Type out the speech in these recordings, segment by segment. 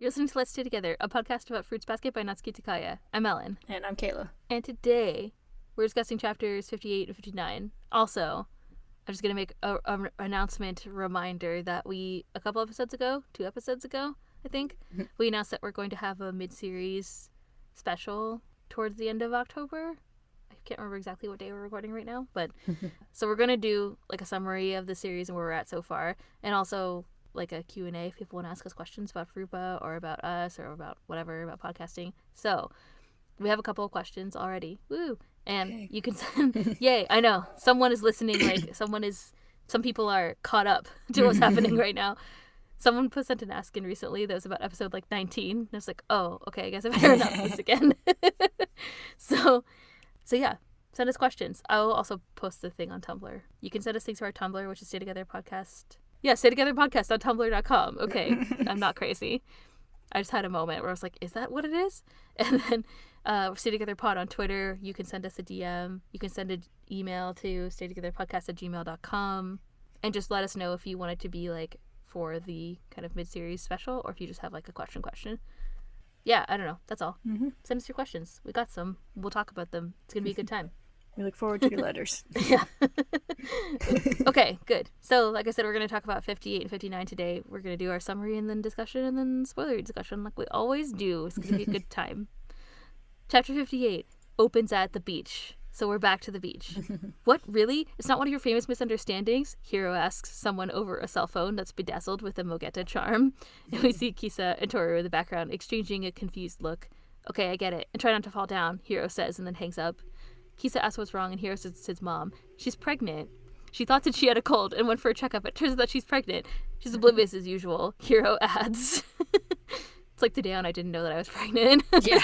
You're listening to Let's Stay Together, a podcast about Fruits Basket by Natsuki Takaya. I'm Ellen. And I'm Kayla. And today, we're discussing chapters 58 and 59. Also, I'm just going to make an announcement reminder that we, a couple episodes ago, 2 episodes ago, I think, we announced that we're going to have a mid-series special towards the end of October. I can't remember exactly what day we're recording right now, but so we're going to do like a summary of the series and where we're at so far, and also like a Q&A if people want to ask us questions about Frupa or about us or about whatever, about podcasting. So we have a couple of questions already. Woo! And Yay. You can send, yay, I know. Someone is listening, like some people are caught up to what's happening right now. Someone sent an ask in recently that was about episode like 19. And I was like, oh, okay, I guess I better announce this again. So yeah, send us questions. I will also post the thing on Tumblr. You can send us things to our Tumblr, which is Stay Together Podcast. Yeah, Stay Together Podcast on Tumblr.com. Okay, I'm not crazy. I just had a moment where I was like, is that what it is? And then Stay Together Pod on Twitter. You can send us a DM. You can send an email to staytogetherpodcast@gmail.com. And just let us know if you want it to be like for the kind of mid-series special or if you just have like a question. Yeah, I don't know. That's all. Mm-hmm. Send us your questions. We got some. We'll talk about them. It's going to be a good time. We look forward to your letters. Yeah. Okay, good. So, like I said, we're going to talk about 58 and 59 today. We're going to do our summary and then discussion and then spoiler discussion like we always do. It's going to be a good time. Chapter 58 opens at the beach. So we're back to the beach. What, really? It's not one of your famous misunderstandings? Hiro asks someone over a cell phone that's bedazzled with a Mogeta charm. And we see Kisa and Toru in the background exchanging a confused look. Okay, I get it. And try not to fall down, Hiro says and then hangs up. Kisa asks what's wrong and Hiro says it's his mom. She's pregnant. She thought that she had a cold and went for a checkup. It turns out that she's pregnant. She's oblivious as usual, Hiro adds. It's like today on I didn't know that I was pregnant. Yeah.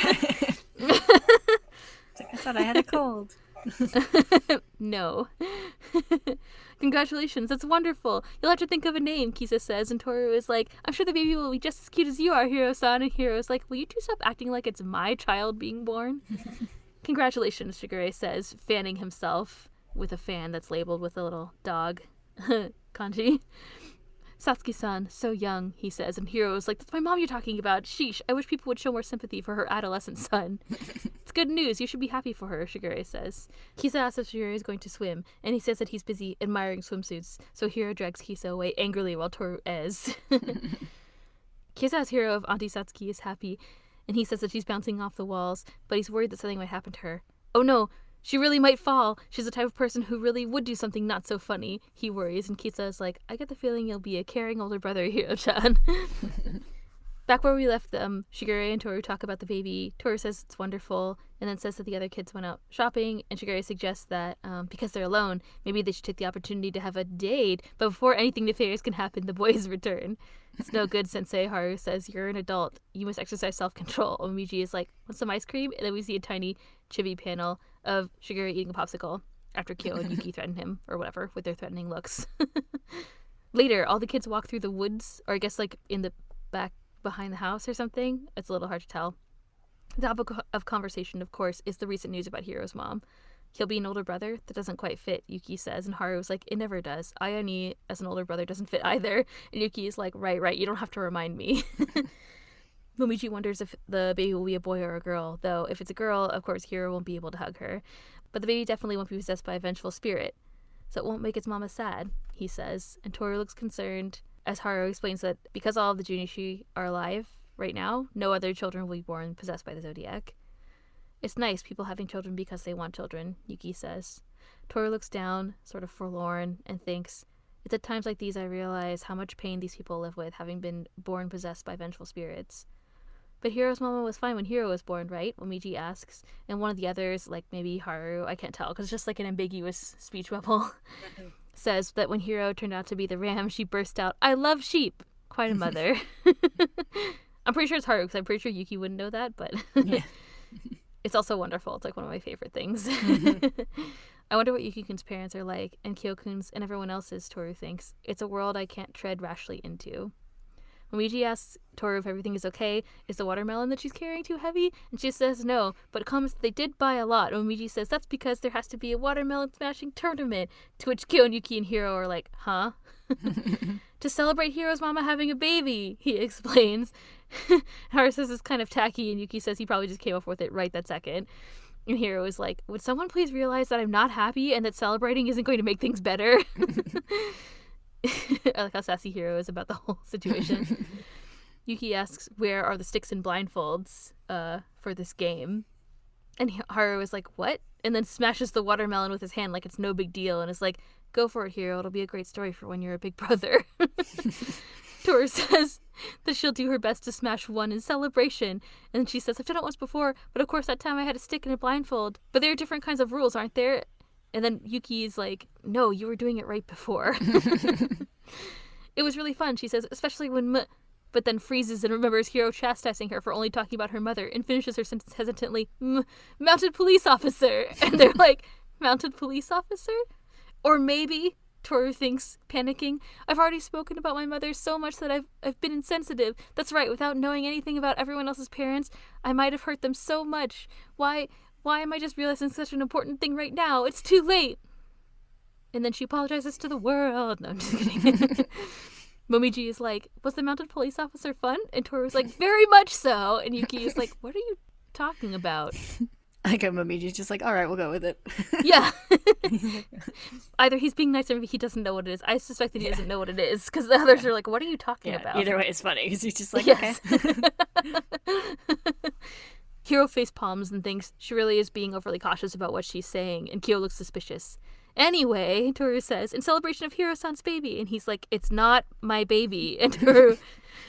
I thought I had a cold. No. Congratulations, that's wonderful. You'll have to think of a name, Kisa says, and Toru is like, I'm sure the baby will be just as cute as you are, Hiro-san. And Hiro's like, will you two stop acting like it's my child being born? Congratulations, Shigure says, fanning himself with a fan that's labeled with a little dog kanji. Satsuki-san, so young, he says, and Hiro's like, that's my mom you're talking about. Sheesh, I wish people would show more sympathy for her adolescent son. It's good news, you should be happy for her, Shigure says. Kisa asks if Shigure is going to swim, and he says that he's busy admiring swimsuits, so Hiro drags Kisa away angrily while Toru is. Kisa asks Hiro if Auntie Satsuki is happy, and he says that she's bouncing off the walls, but he's worried that something might happen to her. Oh no, she really might fall. She's the type of person who really would do something not so funny, he worries, and Kisa is like, I get the feeling you'll be a caring older brother, Hiro-chan. Back where we left them, Shigure and Toru talk about the baby. Toru says it's wonderful, and then says that the other kids went out shopping, and Shigure suggests that because they're alone, maybe they should take the opportunity to have a date, but before anything nefarious can happen, the boys return. It's no good, Sensei, Haru says. You're an adult. You must exercise self-control. Omiji is like, want some ice cream? And then we see a tiny chibi panel of Shigure eating a popsicle after Kyo and Yuki threaten him, or whatever, with their threatening looks. Later, all the kids walk through the woods, or I guess like in the back behind the house or something. It's a little hard to tell. The topic of conversation, of course, is the recent news about Hiro's mom. He'll be an older brother? That doesn't quite fit, Yuki says, and Haru's like, it never does. Ayane as an older brother doesn't fit either. And Yuki is like, right, you don't have to remind me. Momiji wonders if the baby will be a boy or a girl, though if it's a girl, of course, Hiro won't be able to hug her. But the baby definitely won't be possessed by a vengeful spirit, so it won't make its mama sad, he says. And Toru looks concerned, as Haru explains that because all of the Junichi are alive right now, no other children will be born possessed by the Zodiac. It's nice, people having children because they want children, Yuki says. Toru looks down, sort of forlorn, and thinks, it's at times like these I realize how much pain these people live with, having been born possessed by vengeful spirits. But Hiro's mama was fine when Hiro was born, right? Omiji asks. And one of the others, like maybe Haru, I can't tell, because it's just like an ambiguous speech bubble, says that when Hiro turned out to be the ram, she burst out, I love sheep! Quite a mother. I'm pretty sure it's Haru, because I'm pretty sure Yuki wouldn't know that, but... Yeah. It's also wonderful. It's like one of my favorite things. I wonder what Yuki-kun's parents are like, and Kyo-kun's and everyone else's, Toru thinks. It's a world I can't tread rashly into. Momiji asks Toru if everything is okay. Is the watermelon that she's carrying too heavy? And she says no, but comments that they did buy a lot. Momiji says that's because there has to be a watermelon smashing tournament, to which Kyo and Yuki and Hiro are like, huh? To celebrate Hiro's mama having a baby, he explains. Haru says it's kind of tacky, and Yuki says he probably just came up with it right that second. And Hiro is like, would someone please realize that I'm not happy and that celebrating isn't going to make things better? I like how sassy Hiro is about the whole situation. Yuki asks, where are the sticks and blindfolds for this game? And Haru is like, what? And then smashes the watermelon with his hand like it's no big deal and is like, go for it, Hiro. It'll be a great story for when you're a big brother. Toru says that she'll do her best to smash one in celebration. And then she says, I've done it once before, but of course that time I had a stick and a blindfold. But there are different kinds of rules, aren't there? And then Yuki is like, no, you were doing it right before. It was really fun, she says, especially when but then freezes and remembers Hiro chastising her for only talking about her mother and finishes her sentence hesitantly, mounted police officer. And they're like, mounted police officer? Or maybe, Toru thinks, panicking, I've already spoken about my mother so much that I've been insensitive. That's right, without knowing anything about everyone else's parents, I might have hurt them so much. Why am I just realizing such an important thing right now? It's too late. And then she apologizes to the world. No, I'm just kidding. Momiji is like, was the mounted police officer fun? And Toru's like, very much so. And Yuki is like, what are you talking about? I go, Momiji's just like, all right, we'll go with it. Yeah. Either he's being nice or maybe he doesn't know what it is. I suspect that he doesn't know what it is because the others are like, what are you talking about? Either way, it's funny because he's just like, yes. Okay. Hiro face palms and thinks she really is being overly cautious about what she's saying, and Kyo looks suspicious. Anyway, Toru says, in celebration of Hiro-san's baby, and he's like, it's not my baby. And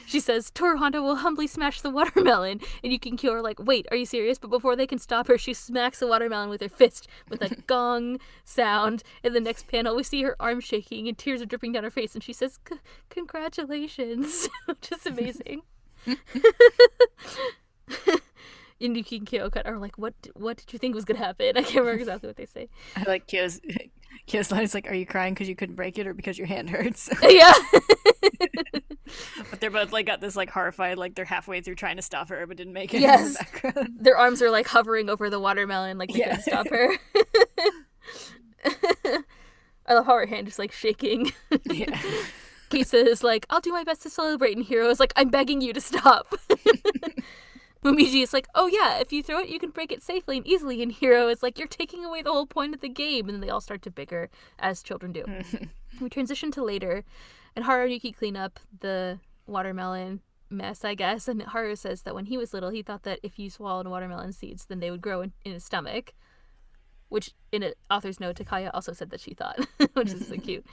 she says, Toru Honda will humbly smash the watermelon. And Yuki and Kyo are like, wait, are you serious? But before they can stop her, she smacks the watermelon with her fist with a gong sound. In the next panel, we see her arm shaking and tears are dripping down her face, and she says, congratulations, which is amazing. And Yuki and Kyo are like, what did you think was going to happen? I can't remember exactly what they say. I like Kyo's line is like, are you crying because you couldn't break it or because your hand hurts? Yeah. But they're both like got this like horrified, like they're halfway through trying to stop her but didn't make it. Yes. In the background. Their arms are like hovering over the watermelon like they couldn't stop her. I love how her hand is like shaking. Yeah. Kisa is like, I'll do my best to celebrate, and Hiro is like, I'm begging you to stop. Momiji is like, oh yeah, if you throw it, you can break it safely and easily. And Hiro is like, you're taking away the whole point of the game. And then they all start to bicker, as children do. We transition to later, and Haru and Yuki clean up the watermelon mess, I guess. And Haru says that when he was little, he thought that if you swallowed watermelon seeds, then they would grow in his stomach. Which, in an author's note, Takaya also said that she thought, which is so cute.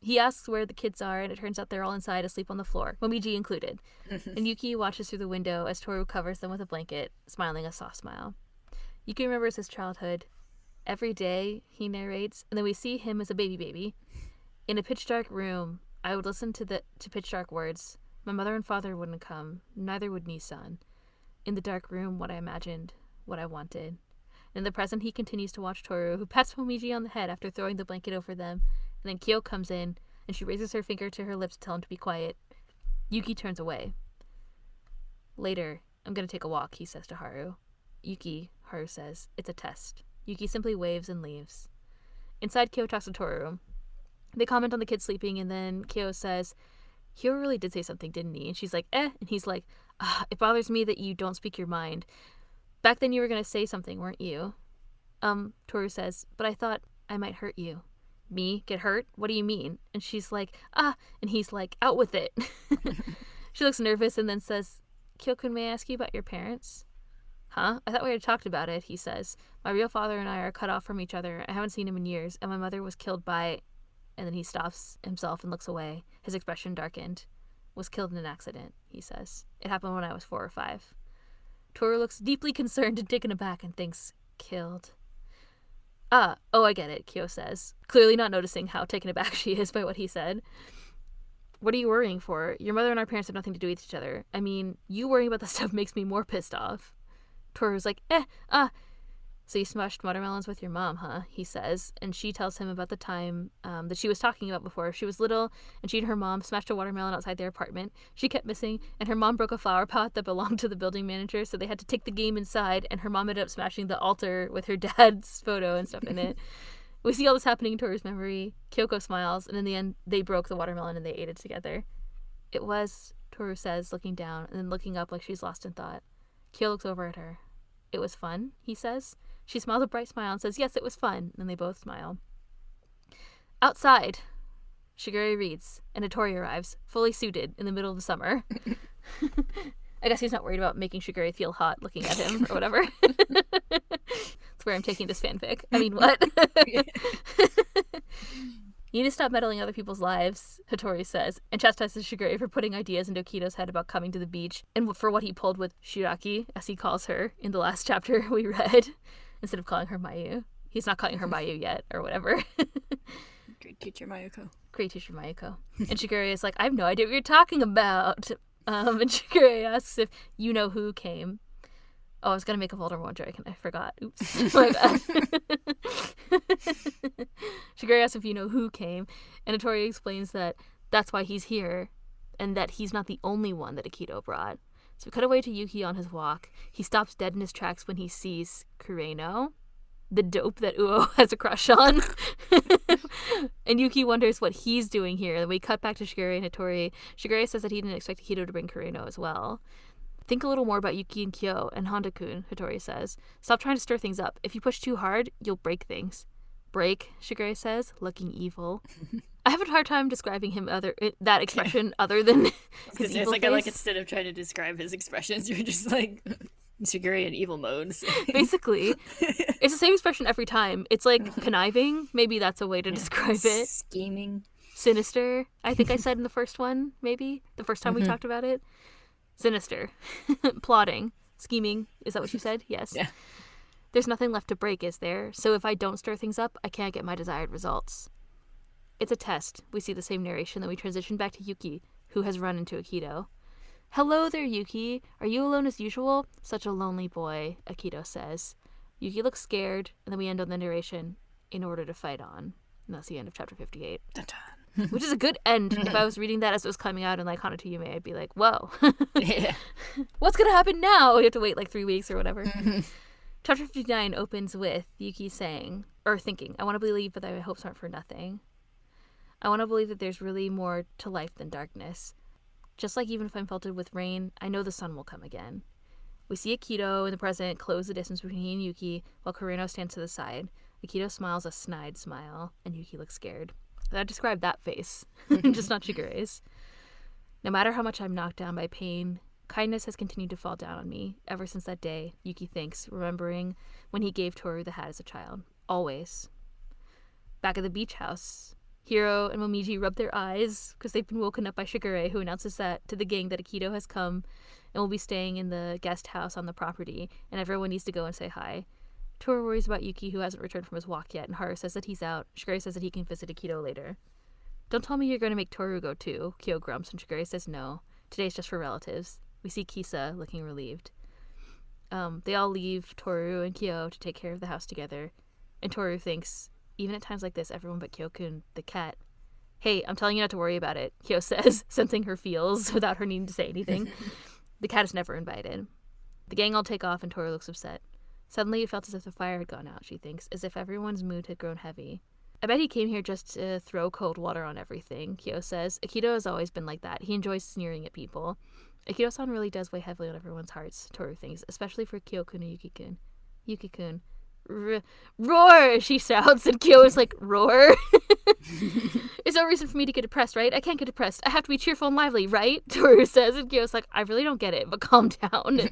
He asks where the kids are, and it turns out they're all inside asleep on the floor, Momiji included. And Yuki watches through the window as Toru covers them with a blanket, smiling a soft smile. Yuki remembers his childhood. Every day, he narrates, and then we see him as a baby. In a pitch-dark room, I would listen to pitch-dark words. My mother and father wouldn't come, neither would Nisan. In the dark room, what I imagined, what I wanted. In the present, he continues to watch Toru, who pats Momiji on the head after throwing the blanket over them. And then Kyo comes in, and she raises her finger to her lips to tell him to be quiet. Yuki turns away. Later, I'm going to take a walk, he says to Haru. Yuki, Haru says, it's a test. Yuki simply waves and leaves. Inside, Kyo talks to Toru. They comment on the kids sleeping, and then Kyo says, Hiro really did say something, didn't he? And she's like, And he's like, it bothers me that you don't speak your mind. Back then you were going to say something, weren't you? Toru says, but I thought I might hurt you. Me? Get hurt? What do you mean? And she's like, and he's like, out with it. She looks nervous and then says, Kyokun, may I ask you about your parents? Huh? I thought we had talked about it, he says. My real father and I are cut off from each other. I haven't seen him in years, and my mother was killed by... And then he stops himself and looks away. His expression darkened. Was killed in an accident, he says. It happened when I was 4 or 5. Toru looks deeply concerned and taken aback and thinks, killed. Oh, I get it, Kyo says, clearly not noticing how taken aback she is by what he said. What are you worrying for? Your mother and our parents have nothing to do with each other. I mean, you worrying about this stuff makes me more pissed off. Toru's like, So you smashed watermelons with your mom, huh? He says, and she tells him about the time that she was talking about before. She was little, and she and her mom smashed a watermelon outside their apartment. She kept missing, and her mom broke a flower pot that belonged to the building manager, so they had to take the game inside, and her mom ended up smashing the altar with her dad's photo and stuff in it. We see all this happening in Toru's memory. Kyoko smiles, and in the end, they broke the watermelon and they ate it together. It was, Toru says, looking down and then looking up like she's lost in thought. Kyo looks over at her. It was fun, he says. She smiles a bright smile and says, yes, it was fun, and they both smile. Outside, Shigure reads, and Hattori arrives, fully suited, in the middle of the summer. I guess he's not worried about making Shigure feel hot looking at him or whatever. That's where I'm taking this fanfic. I mean, what? You need to stop meddling in other people's lives, Hattori says, and chastises Shigure for putting ideas into Akito's head about coming to the beach, and for what he pulled with Shiraki, as he calls her in the last chapter we read, instead of calling her Mayu. He's not calling her Mayu yet, or whatever. Great teacher Mayuko. Great teacher Mayuko. And Shigure is like, I have no idea what you're talking about. And Shigure asks if you know who came. Oh, I was going to make a Voldemort joke and I forgot. Oops. My bad. Shigure asks if you know who came. And Hattori explains that that's why he's here and that he's not the only one that Akito brought. So we cut away to Yuki on his walk. He stops dead in his tracks when he sees Kureno, the dope that Uo has a crush on. And Yuki wonders what he's doing here. And we cut back to Shigure and Hattori. Shigure says that he didn't expect Akito to bring Kureno as well. Think a little more about Yuki and Kyo and Honda-kun, Hattori says. Stop trying to stir things up. If you push too hard, you'll break things. Break, Shigure says, looking evil. I have a hard time describing him that expression other than his evil face. I like instead of trying to describe his expressions, you're just like Shigure in evil modes. Basically. It's the same expression every time. It's like conniving. Maybe that's a way to describe it. Scheming. Sinister, I think I said in the first one, maybe. The first time we talked about it. Sinister. Plotting. Scheming. Is that what you said? Yes. Yeah. There's nothing left to break, is there? So if I don't stir things up, I can't get my desired results. It's a test. We see the same narration, then we transition back to Yuki, who has run into Akito. Hello there, Yuki. Are you alone as usual? Such a lonely boy, Akito says. Yuki looks scared, and then we end on the narration, in order to fight on. And that's the end of chapter 58. Dun-dun. Which is a good end. If I was reading that as it was coming out in like Hana to Yume, I'd be like, whoa. Yeah. What's going to happen now? You have to wait like 3 weeks or whatever. Chapter 59 opens with Yuki saying, or thinking, I want to believe, but my hopes aren't for nothing. I want to believe that there's really more to life than darkness. Just like even if I'm felted with rain, I know the sun will come again. We see Akito in the present close the distance between he and Yuki, while Kureno stands to the side. Akito smiles a snide smile, and Yuki looks scared. I described that face, just not Shigure's. No matter how much I'm knocked down by pain, kindness has continued to fall down on me ever since that day, Yuki thinks, remembering when he gave Toru the hat as a child. Always. Back at the beach house, Hiro and Momiji rub their eyes because they've been woken up by Shigure, who announces that to the gang that Akito has come and will be staying in the guest house on the property, and everyone needs to go and say hi. Toru worries about Yuki, who hasn't returned from his walk yet, and Haru says that he's out. Shigure says that he can visit Akito later. Don't tell me you're going to make Toru go too, Kyo grumps, and Shigure says no. Today's just for relatives. We see Kisa looking relieved. They all leave Toru and Kyo to take care of the house together, and Toru thinks, even at times like this, everyone but Kyo-kun, the cat. Hey, I'm telling you not to worry about it, Kyo says, sensing her feels without her needing to say anything. The cat is never invited. The gang all take off, and Toru looks upset. Suddenly, it felt as if the fire had gone out, she thinks, as if everyone's mood had grown heavy. I bet he came here just to throw cold water on everything, Kyo says. Akito has always been like that. He enjoys sneering at people. Akito-san really does weigh heavily on everyone's hearts, Toru thinks, especially for Kyo-kun and Yuki-kun. Yuki-kun. Roar! She shouts, and Kyo is like, roar? There's no reason for me to get depressed, right? I can't get depressed. I have to be cheerful and lively, right? Toru says, and Kyo's like, I really don't get it, but calm down.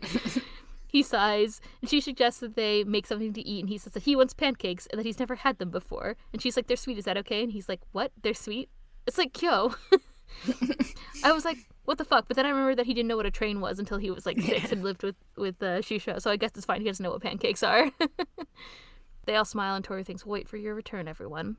He sighs, and she suggests that they make something to eat, and he says that he wants pancakes and that he's never had them before. And she's like, they're sweet, is that okay? And he's like, what? They're sweet? It's like, Kyo. I was like, what the fuck? But then I remembered that he didn't know what a train was until he was like 6 and lived with Shisha, so I guess it's fine. He doesn't know what pancakes are. They all smile, and Toru thinks, wait for your return, everyone.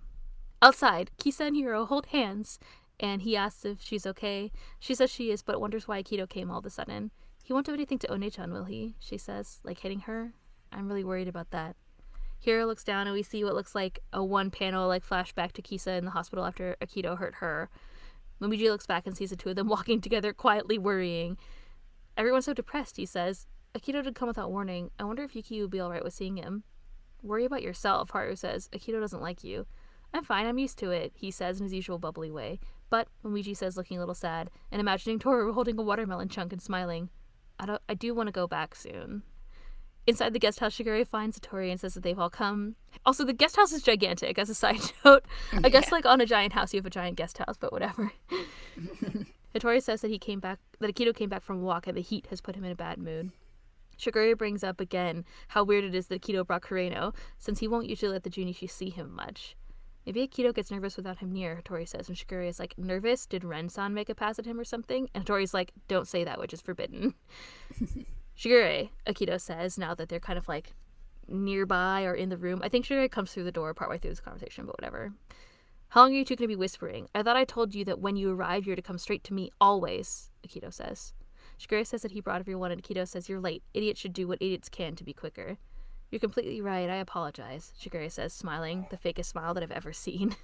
Outside, Kisa and Hiro hold hands, and he asks if she's okay. She says she is, but wonders why Akito came all of a sudden. He won't do anything to One-chan, will he? She says, like hitting her. I'm really worried about that. Hiro looks down, and we see what looks like a one-panel like flashback to Kisa in the hospital after Akito hurt her. Momiji looks back and sees the two of them walking together, quietly worrying. Everyone's so depressed, he says. Akito did come without warning. I wonder if Yuki would be alright with seeing him. Worry about yourself, Haru says. Akito doesn't like you. I'm fine, I'm used to it, he says in his usual bubbly way. But, Momiji says, looking a little sad, and imagining Toru holding a watermelon chunk and smiling, I do want to go back soon. Inside the guest house, Shigure finds Hattori and says that they've all come. Also, the guest house is gigantic, as a side note. I guess, like, on a giant house, you have a giant guest house, but whatever. Hattori says that Akito came back from a walk and the heat has put him in a bad mood. Shigure brings up again how weird it is that Akito brought Kureno, since he won't usually let the Junichi see him much. Maybe Akito gets nervous without him near, Hattori says, and Shigure is like, nervous? Did Ren-san make a pass at him or something? And Hattori's like, don't say that, which is forbidden. Shigure, Akito says, now that they're kind of like nearby or in the room. I think Shigure comes through the door partway through this conversation, but whatever. How long are you two going to be whispering? I thought I told you that when you arrive, you're to come straight to me, always, Akito says. Shigure says that he brought everyone, and Akito says, you're late. Idiots should do what idiots can to be quicker. You're completely right, I apologize, Shigure says, smiling, the fakest smile that I've ever seen.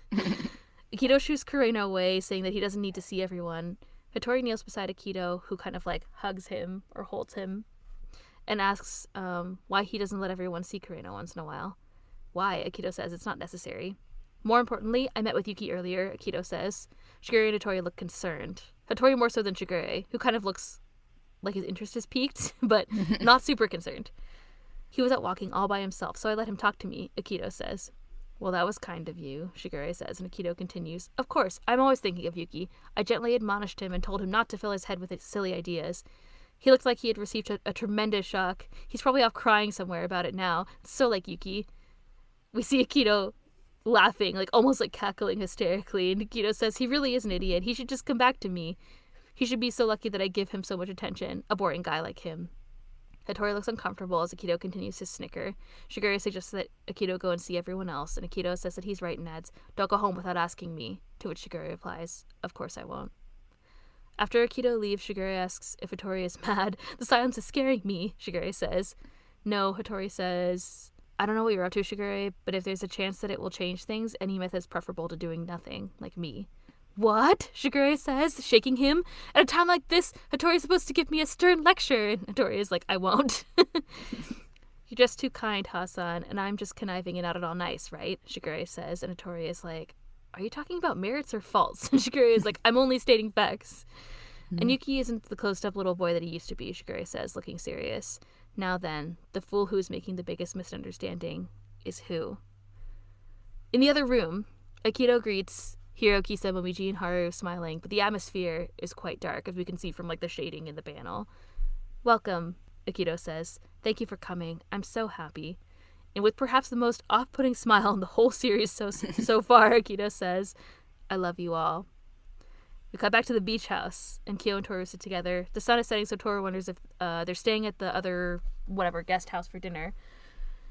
Akito shoos Kureno away, saying that he doesn't need to see everyone. Hattori kneels beside Akito, who kind of like hugs him or holds him, and asks why he doesn't let everyone see Kureno once in a while. Why? Akito says it's not necessary. More importantly, I met with Yuki earlier, Akito says. Shigure and Hattori look concerned. Hattori more so than Shigure, who kind of looks like his interest is piqued, but not super concerned. He was out walking all by himself, so I let him talk to me, Akito says. Well, that was kind of you, Shigure says, and Akito continues. Of course, I'm always thinking of Yuki. I gently admonished him and told him not to fill his head with silly ideas. He looked like he had received a tremendous shock. He's probably off crying somewhere about it now. It's so like Yuki. We see Akito laughing, like almost like cackling hysterically, and Akito says he really is an idiot. He should just come back to me. He should be so lucky that I give him so much attention, a boring guy like him. Hattori looks uncomfortable as Akito continues to snicker. Shigure suggests that Akito go and see everyone else, and Akito says that he's right and adds, don't go home without asking me, to which Shigure replies, of course I won't. After Akito leaves, Shigure asks if Hattori is mad. The silence is scaring me, Shigure says. No, Hattori says, I don't know what you're up to, Shigure, but if there's a chance that it will change things, any method is preferable to doing nothing, like me. What? Shigure says, shaking him. At a time like this, Hattori is supposed to give me a stern lecture. And Hattori is like, I won't. You're just too kind, Hasan, and I'm just conniving and not at all nice, right? Shigure says, and Hattori is like, are you talking about merits or faults? And Shigure is like, I'm only stating facts. And Yuki isn't the closed-up little boy that he used to be, Shigure says, looking serious. Now then, the fool who is making the biggest misunderstanding is who? In the other room, Akito greets Hiro, Kisa, Momiji, and Haru smiling, but the atmosphere is quite dark, as we can see from like the shading in the panel. Welcome, Akito says. Thank you for coming. I'm so happy. And with perhaps the most off-putting smile in the whole series so far, Akito says, I love you all. We cut back to the beach house, and Kyo and Toru sit together. The sun is setting, so Toru wonders if they're staying at the other, guest house for dinner.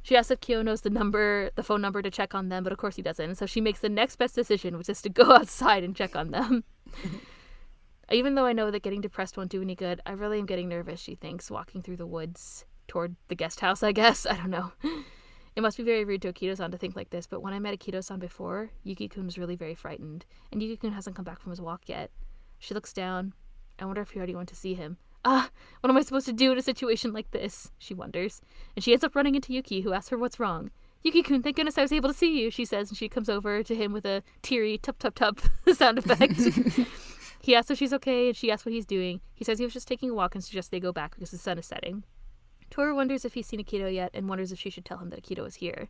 She asks if Kyo knows the phone number to check on them, but of course he doesn't. So she makes the next best decision, which is to go outside and check on them. Even though I know that getting depressed won't do any good, I really am getting nervous, she thinks, walking through the woods toward the guest house, I guess. I don't know. It must be very rude to Akito-san to think like this, but when I met Akito-san before, Yuki-kun was really very frightened, and Yuki-kun hasn't come back from his walk yet. She looks down. I wonder if he already went to see him. What am I supposed to do in a situation like this? She wonders. And she ends up running into Yuki, who asks her what's wrong. Yuki-kun, thank goodness I was able to see you, she says, and she comes over to him with a teary tup-tup-tup sound effect. He asks if she's okay, and she asks what he's doing. He says he was just taking a walk and suggests they go back because the sun is setting. Toru wonders if he's seen Akito yet and wonders if she should tell him that Akito is here.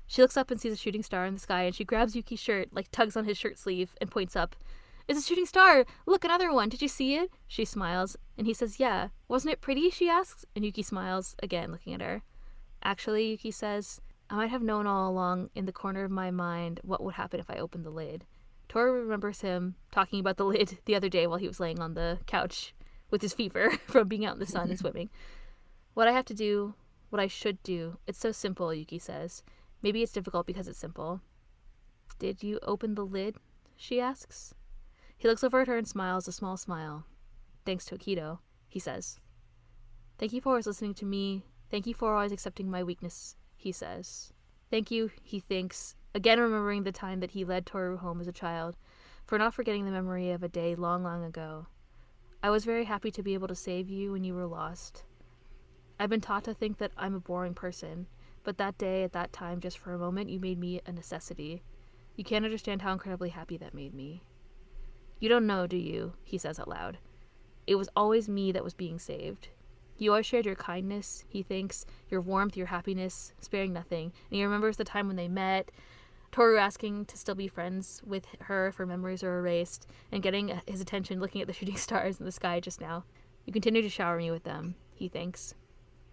She looks up and sees a shooting star in the sky, and she grabs Yuki's shirt, tugs on his shirt sleeve, and points up. It's a shooting star! Look, another one! Did you see it? She smiles, and he says, yeah. Wasn't it pretty? She asks, and Yuki smiles, again looking at her. Actually, Yuki says, I might have known all along in the corner of my mind what would happen if I opened the lid. Toru remembers him talking about the lid the other day while he was laying on the couch with his fever from being out in the sun and swimming. What I have to do, what I should do, it's so simple, Yuki says. Maybe it's difficult because it's simple. Did you open the lid? She asks. He looks over at her and smiles a small smile. Thanks to Akito, he says. Thank you for always listening to me. Thank you for always accepting my weakness, he says. Thank you, he thinks, again remembering the time that he led Toru home as a child, for not forgetting the memory of a day long, long ago. I was very happy to be able to save you when you were lost. I've been taught to think that I'm a boring person, but that day, at that time, just for a moment, you made me a necessity. You can't understand how incredibly happy that made me. You don't know, do you? He says out loud. It was always me that was being saved. You always shared your kindness, he thinks, your warmth, your happiness, sparing nothing. And he remembers the time when they met, Toru asking to still be friends with her if her memories are erased, and getting his attention looking at the shooting stars in the sky just now. You continue to shower me with them, he thinks.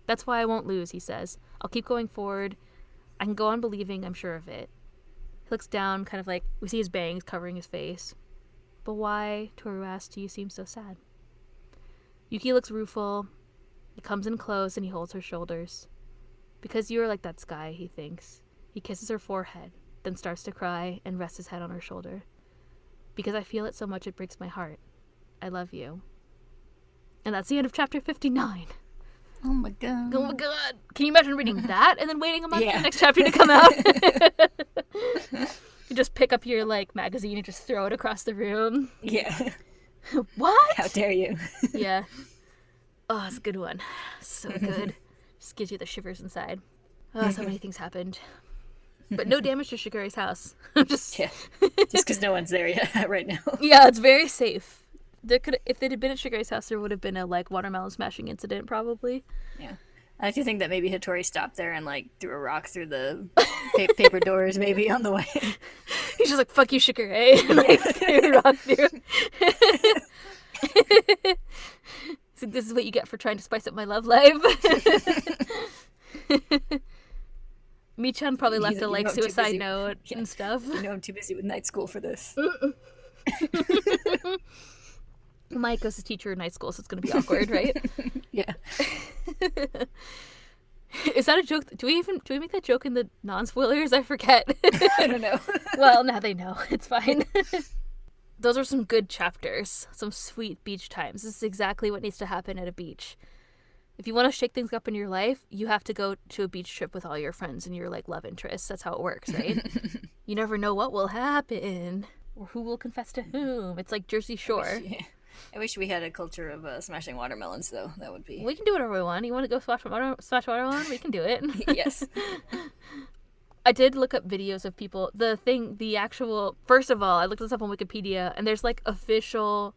That's why I won't lose, he says. I'll keep going forward. I can go on believing, I'm sure of it. He looks down, kind of like, we see his bangs covering his face. But why, Toru asks, do you seem so sad? Yuki looks rueful. He comes in close and he holds her shoulders. Because you are like that sky, he thinks. He kisses her forehead, then starts to cry and rests his head on her shoulder. Because I feel it so much it breaks my heart. I love you. And that's the end of chapter 59. Oh my god. Oh my god. Can you imagine reading that and then waiting a month for the next chapter to come out? You just pick up your magazine and just throw it across the room. Yeah. What? How dare you? Yeah. Oh, it's a good one. So good. Just gives you the shivers inside. Oh, so many things happened. But no damage to Shigure's house. Just because no one's there yet right now. Yeah, it's very safe. If they'd have been at Shigure's house, there would have been a watermelon smashing incident, probably. Yeah. I like to think that maybe Hattori stopped there and threw a rock through the paper doors maybe on the way. He's just like, fuck you, Shigure, and threw a rock through. So this is what you get for trying to spice up my love life. Michan probably left a suicide note and stuff. You know I'm too busy with night school for this. Maiko's a teacher in night school, so it's going to be awkward, right? Yeah. Is that a joke? Do we make that joke in the non-spoilers? I forget. I don't know. Well, now they know. It's fine. Those are some good chapters. Some sweet beach times. This is exactly what needs to happen at a beach. If you want to shake things up in your life, you have to go to a beach trip with all your friends and your love interests. That's how it works, right? You never know what will happen or who will confess to whom. It's like Jersey Shore. I wish we had a culture of smashing watermelons, though. That would be... We can do whatever we want. You want to go smash watermelon? We can do it. Yes. I did look up videos of people. First of all, I looked this up on Wikipedia, and there's official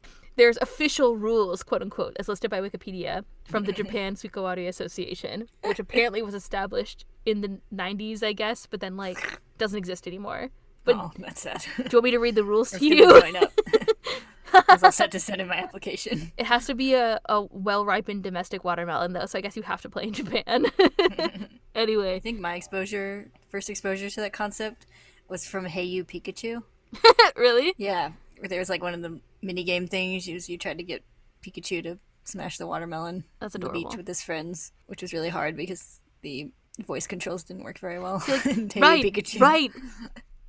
rules, quote unquote, as listed by Wikipedia from the Japan Suikawari Association, which apparently was established in the 90s, I guess, but then doesn't exist anymore. But that's sad. Do you want me to read the rules to you? I was all set to send in my application. It has to be a well-ripened domestic watermelon, though, so I guess you have to play in Japan. Anyway. I think my first exposure to that concept was from Hey You Pikachu. Really? Yeah. There was one of the minigame things. You tried to get Pikachu to smash the watermelon on the beach with his friends, which was really hard because the voice controls didn't work very well. Right, Pikachu. Right.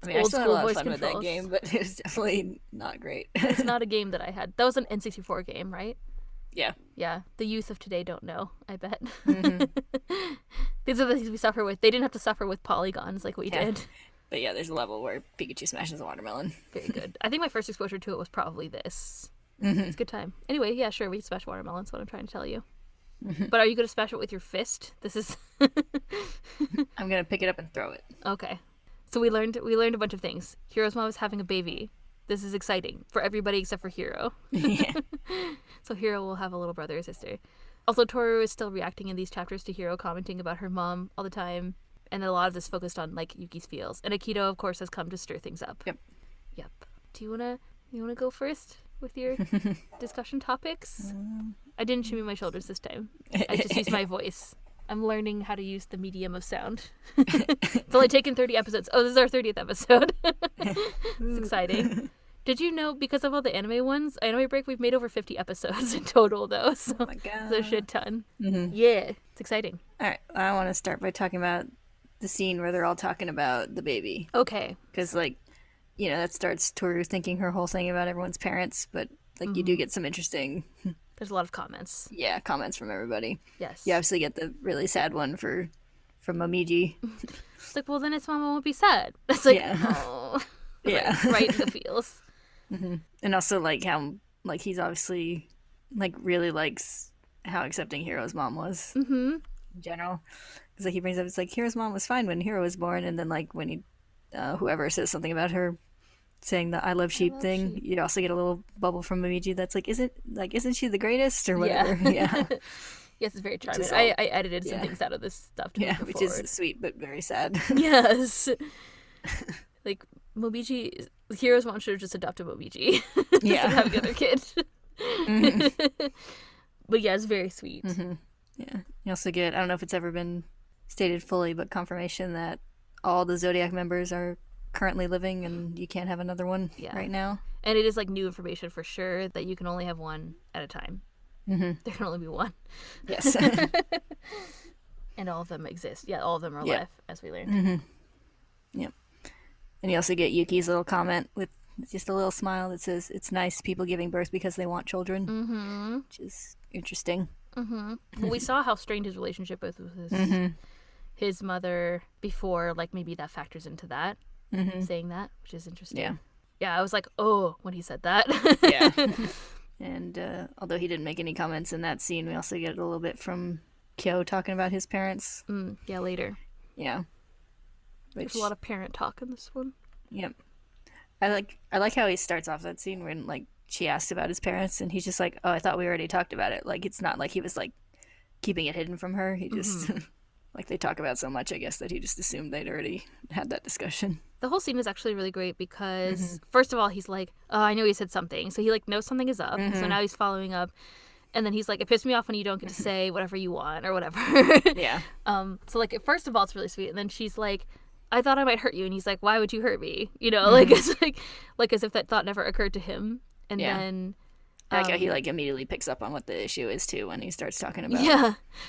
I mean, I still had a lot of fun with that game, but it was definitely not great. It's not a game that I had. That was an N64 game, right? Yeah. Yeah. The youth of today don't know, I bet. Mm-hmm. These are the things we suffer with. They didn't have to suffer with polygons like we did. But yeah, there's a level where Pikachu smashes a watermelon. Very good. I think my first exposure to it was probably this. Mm-hmm. It's a good time. Anyway, yeah, sure, we can smash watermelons, what I'm trying to tell you. Mm-hmm. But are you going to smash it with your fist? This is... I'm going to pick it up and throw it. Okay. So we learned a bunch of things. Hiro's mom is having a baby. This is exciting for everybody except for Hiro. Yeah. So Hiro will have a little brother or sister. Also, Toru is still reacting in these chapters to Hiro commenting about her mom all the time. And a lot of this focused on Yuki's feels. And Akito, of course, has come to stir things up. Yep. Do you wanna go first with your discussion topics? I didn't shimmy my shoulders this time. I just used my voice. I'm learning how to use the medium of sound. It's only taken 30 episodes. Oh, this is our 30th episode. It's exciting. Did you know, because of all the anime ones, Anime Break, we've made over 50 episodes in total, though. So oh my god. It's a shit ton. Mm-hmm. Yeah, it's exciting. All right, I want to start by talking about the scene where they're all talking about the baby. Okay. Because, that starts Toru thinking her whole thing about everyone's parents, but, you do get some interesting... There's a lot of comments. Yeah, comments from everybody. Yes. You obviously get the really sad one from Momiji. It's well, then its mama won't be sad. It's like, yeah. Oh. Yeah. Right in the feels. Mm-hmm. And also, how, he's obviously, really likes how accepting Hiro's mom was. Mm-hmm. In general. Because, he brings up, it's Hiro's mom was fine when Hiro was born, and then, when he whoever says something about her saying the "I love sheep" thing, sheep. you also get a little bubble from Momiji that's like, isn't she the greatest or Yeah. whatever? Yeah. Yes, it's very charming. Just all- I edited some yeah. things out of this stuff to Yeah, move it which forward. is sweet but very sad. Yes. Like, Mobiji, Heroes want should have just adopted Mobiji Yeah. instead of having another kid. But yeah, it's very sweet. Yeah. You also get, I don't know if it's ever been stated fully, but confirmation that all the Zodiac members are currently living and you can't have another one right now. And it is like new information for sure that you can only have one at a time. There can only be one. Yes. And all of them exist. Yeah, all of them are alive, as we learned. Yep. And you also get Yuki's little comment with just a little smile that says, "It's nice people giving birth because they want children," which is interesting. Well, we saw how strained his relationship was with his mother before, like maybe that factors into that, saying that, which is interesting. Yeah, I was like, oh, when he said that. Yeah. And although he didn't make any comments in that scene, we also get a little bit from Kyo talking about his parents. Yeah, later. Yeah. There's a lot of parent talk in this one. Yep. I like how he starts off that scene when like she asked about his parents and he's just like, "Oh, I thought we already talked about it." Like it's not like he was like keeping it hidden from her. He just like they talk about so much, I guess, that he just assumed they'd already had that discussion. The whole scene is actually really great because first of all, he's like, "Oh, I know he said something," so he like knows something is up. So now he's following up, and then he's like, "It pissed me off when you don't get to say whatever you want or whatever." Yeah. So like first of all, it's really sweet, and then she's like, "I thought I might hurt you," and he's like, "Why would you hurt me?" You know, like it's like as if that thought never occurred to him. And then I like how he like immediately picks up on what the issue is too when he starts talking about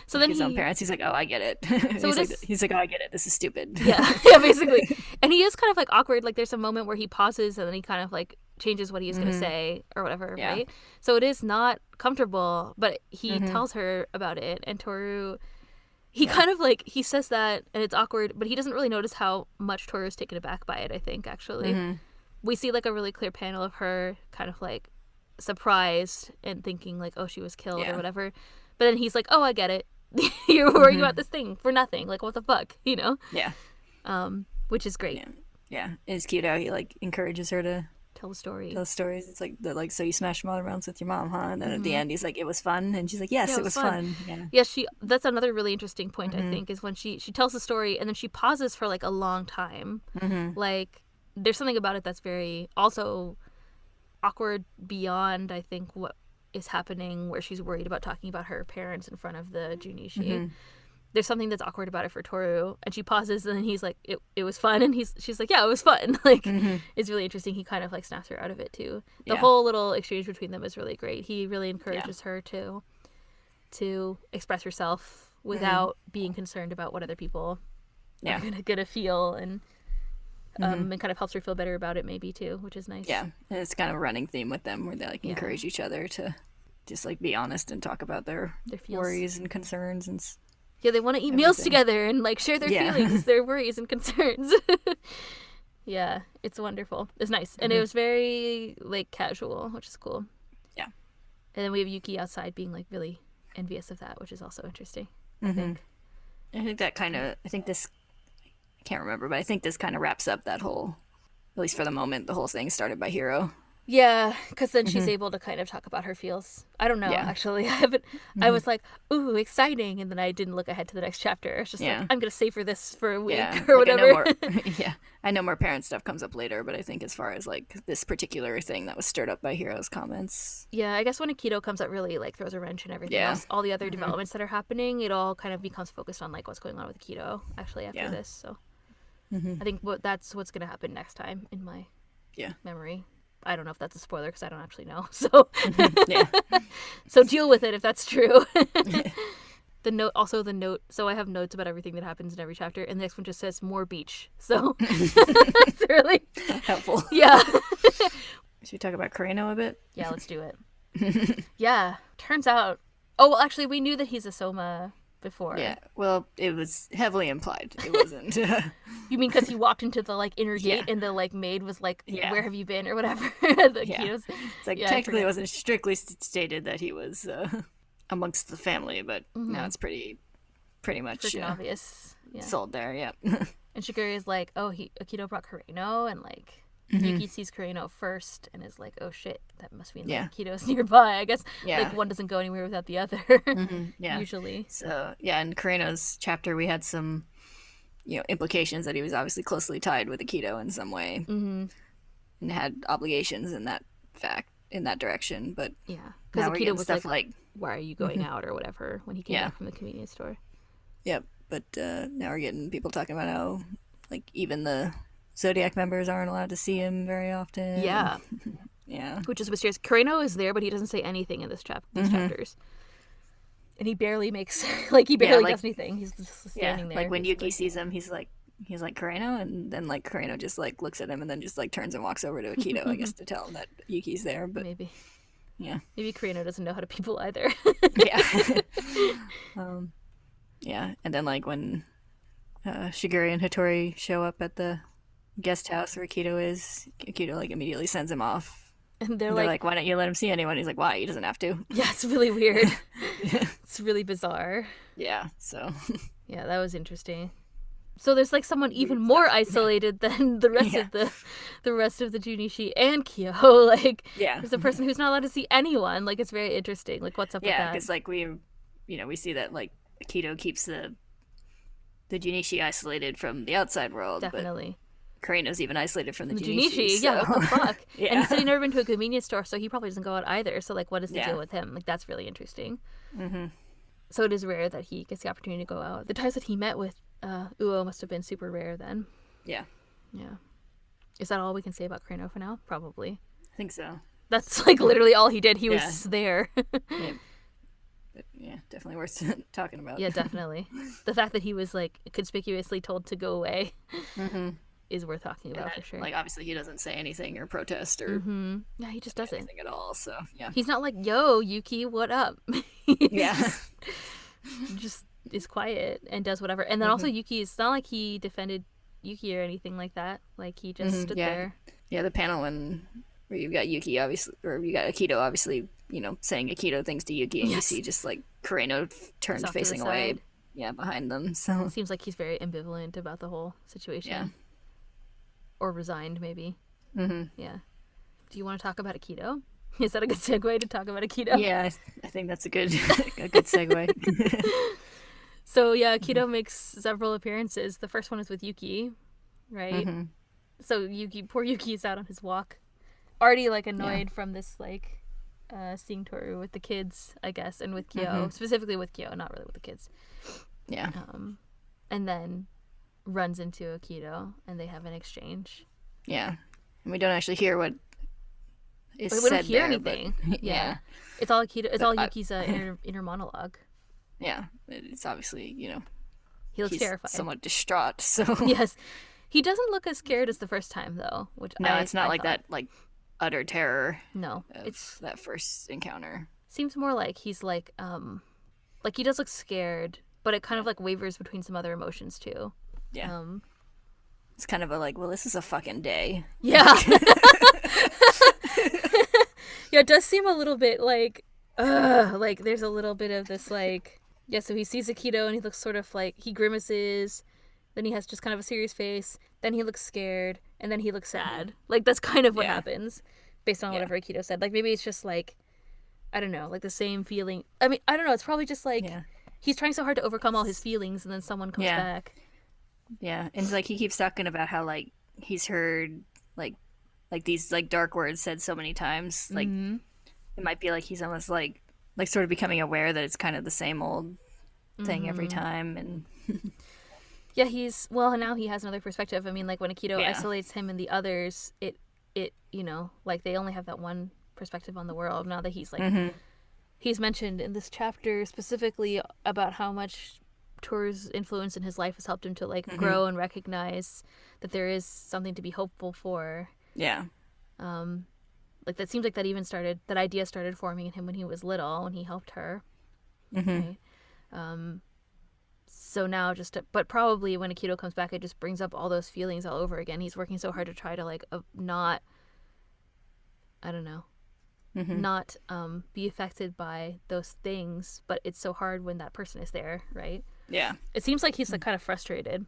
so like, then his own parents. He's like, "Oh, I get it." So he's like, "Oh, I get it. This is stupid." yeah, basically. And he is kind of like awkward. Like there's a moment where he pauses and then he kind of like changes what he was going to say or whatever, right? So it is not comfortable, but he tells her about it, and Toru, he kind of like, he says that and it's awkward, but he doesn't really notice how much Toru is taken aback by it, I think, actually. We see like a really clear panel of her kind of like surprised and thinking like, oh, she was killed or whatever. But then he's like, oh, I get it. You're worried about this thing for nothing. Like, what the fuck, you know? Yeah. Which is great. Yeah. It's cute how he like encourages her to tell the story. Tell stories. It's like the so you smashed mother rounds with your mom, huh? And then at the end he's like, it was fun, and she's like, yes, it was fun. Yeah, that's another really interesting point, I think, is when she tells the story and then she pauses for like a long time. Like there's something about it that's very also awkward beyond, I think, what is happening, where she's worried about talking about her parents in front of the Junichi. There's something that's awkward about it for Toru, and she pauses, and then he's like, it was fun, and she's like, yeah, it was fun. Like it's really interesting. He kind of like snaps her out of it too. The whole little exchange between them is really great. He really encourages her to express herself without being concerned about what other people are gonna feel, and and kind of helps her feel better about it maybe too, which is nice. Yeah, and it's kind of a running theme with them where they like encourage each other to just like be honest and talk about their worries and concerns and they want to eat meals together and like share their feelings, their worries and concerns. Yeah, it's wonderful. It's nice. And it was very like casual, which is cool. Yeah. And then we have Yuki outside being like really envious of that, which is also interesting. I think that kind of, I can't remember, but I think this kind of wraps up that whole, at least for the moment, the whole thing started by Hiro. Yeah, because then she's able to kind of talk about her feels. I don't know, actually. I haven't. I was like, ooh, exciting, and then I didn't look ahead to the next chapter. It's just like, I'm going to savor this for a week or whatever. I know more parent stuff comes up later, but I think as far as like this particular thing that was stirred up by Hiro's comments. Yeah, I guess when Akito comes up, really like throws a wrench in everything else. All the other developments that are happening, it all kind of becomes focused on like what's going on with Akito actually after this. So I think that's what's going to happen next time in my memory. I don't know if that's a spoiler because I don't actually know. So so deal with it if that's true. The note. So I have notes about everything that happens in every chapter, and the next one just says more beach. So it's really helpful. Yeah. Should we talk about Kureno a bit? Yeah, let's do it. Yeah. Turns out. Oh well, actually, we knew that he's a Soma before. Yeah. Well, it was heavily implied. It wasn't. You mean because he walked into the like inner gate and the like maid was like, "Where have you been?" or whatever. It's like technically it wasn't strictly stated that he was amongst the family, but now it's pretty much obvious. Sold there. Yeah. And Shigure is like, oh, Akito brought Kureno, and like Yuki sees Kureno first and is like, oh shit, that must mean like Akito's nearby. I guess like one doesn't go anywhere without the other. Yeah. Usually. So yeah, in Kureno's chapter we had some, implications that he was obviously closely tied with Akito in some way, and had obligations in that direction. But because Akito was stuff like, why are you going out or whatever when he came back from the convenience store. Yep. But now we're getting people talking about how like even the Zodiac members aren't allowed to see him very often. Yeah. Yeah. Which is mysterious. Kureno is there, but he doesn't say anything in these chapters. And he barely makes does anything. He's just standing there. Like when Yuki sees him, he's like Kureno, and then like Kureno just like looks at him and then just like turns and walks over to Akito, I guess, to tell him that Yuki's there. But maybe. Yeah. Maybe Kureno doesn't know how to people either. Yeah. Yeah, and then like when Shigure and Hattori show up at the guest house where Akito is, Akito like immediately sends him off. And they're like, why don't you let him see anyone? He's like, why? He doesn't have to. Yeah, it's really weird. It's really bizarre. Yeah, so. Yeah, that was interesting. So there's like someone even more isolated than the rest of the rest of the Junichi and Kyo. Like, there's a person who's not allowed to see anyone. Like, it's very interesting. Like, what's up with that? Yeah, because like we see that like Akito keeps the Junichi isolated from the outside world. Definitely. But Kureno's even isolated from the Junichi. So. Yeah, what the fuck? And he said he'd never been to a convenience store, so he probably doesn't go out either. So, like, what is the deal with him? Like, that's really interesting. So it is rare that he gets the opportunity to go out. The times that he met with Uo must have been super rare then. Yeah. Yeah. Is that all we can say about Kureno for now? Probably. I think so. That's like literally all he did. He was there. Yeah, definitely worth talking about. Yeah, definitely. The fact that he was like conspicuously told to go away is worth talking about for sure. Like obviously he doesn't say anything or protest or yeah, he just doesn't anything at all. So yeah, he's not like, yo, Yuki, what up? Just is quiet and does whatever. And then also Yuki, it's not like he defended Yuki or anything like that. Like he just stood there. Yeah, the panel where you've got Yuki obviously, or you got Akito obviously, saying Akito things to Yuki, and you see just like Kureno turned facing away, behind them. So it seems like he's very ambivalent about the whole situation. Yeah. Or resigned, maybe. Yeah. Do you want to talk about Akito? Is that a good segue to talk about Akito? Yeah, I think that's a good segue. So yeah, Akito makes several appearances. The first one is with Yuki, right? So poor Yuki is out on his walk, already like annoyed from this like seeing Toru with the kids, I guess, and with Kyo, specifically with Kyo, not really with the kids. Yeah. And then runs into Akito, and they have an exchange. Yeah, and we don't actually hear what is said. We don't hear there, anything. Yeah, it's all Akito. It's all Yuki's inner monologue. Yeah, it's obviously he looks terrified, somewhat distraught. So yes, he doesn't look as scared as the first time though. Which it's not like that like utter terror. No, it's that first encounter. Seems more like he's like he does look scared, but it kind of like wavers between some other emotions too. Yeah. It's kind of a like, well, this is a fucking day. Yeah. Yeah, it does seem a little bit like there's a little bit of this like, so he sees Akito and he looks sort of like, he grimaces, then he has just kind of a serious face, then he looks scared, and then he looks sad. Like that's kind of what happens based on whatever Akito said. Like maybe it's just like, I don't know, like the same feeling. I mean, I don't know, it's probably just like he's trying so hard to overcome all his feelings and then someone comes back. Yeah, and it's like he keeps talking about how like he's heard like these like dark words said so many times. Like it might be like he's almost like sort of becoming aware that it's kind of the same old thing every time. And yeah, now he has another perspective. I mean, like when Akito isolates him and the others, it like they only have that one perspective on the world. Now that he's like he's mentioned in this chapter specifically about how much Toru's influence in his life has helped him to like grow and recognize that there is something to be hopeful for. Yeah. Like that seems like that idea started forming in him when he was little, when he helped her. Right? So now but probably when Akito comes back, it just brings up all those feelings all over again. He's working so hard to try to like not, I don't know, not be affected by those things, but it's so hard when that person is there, right? Yeah. It seems like he's like kind of frustrated.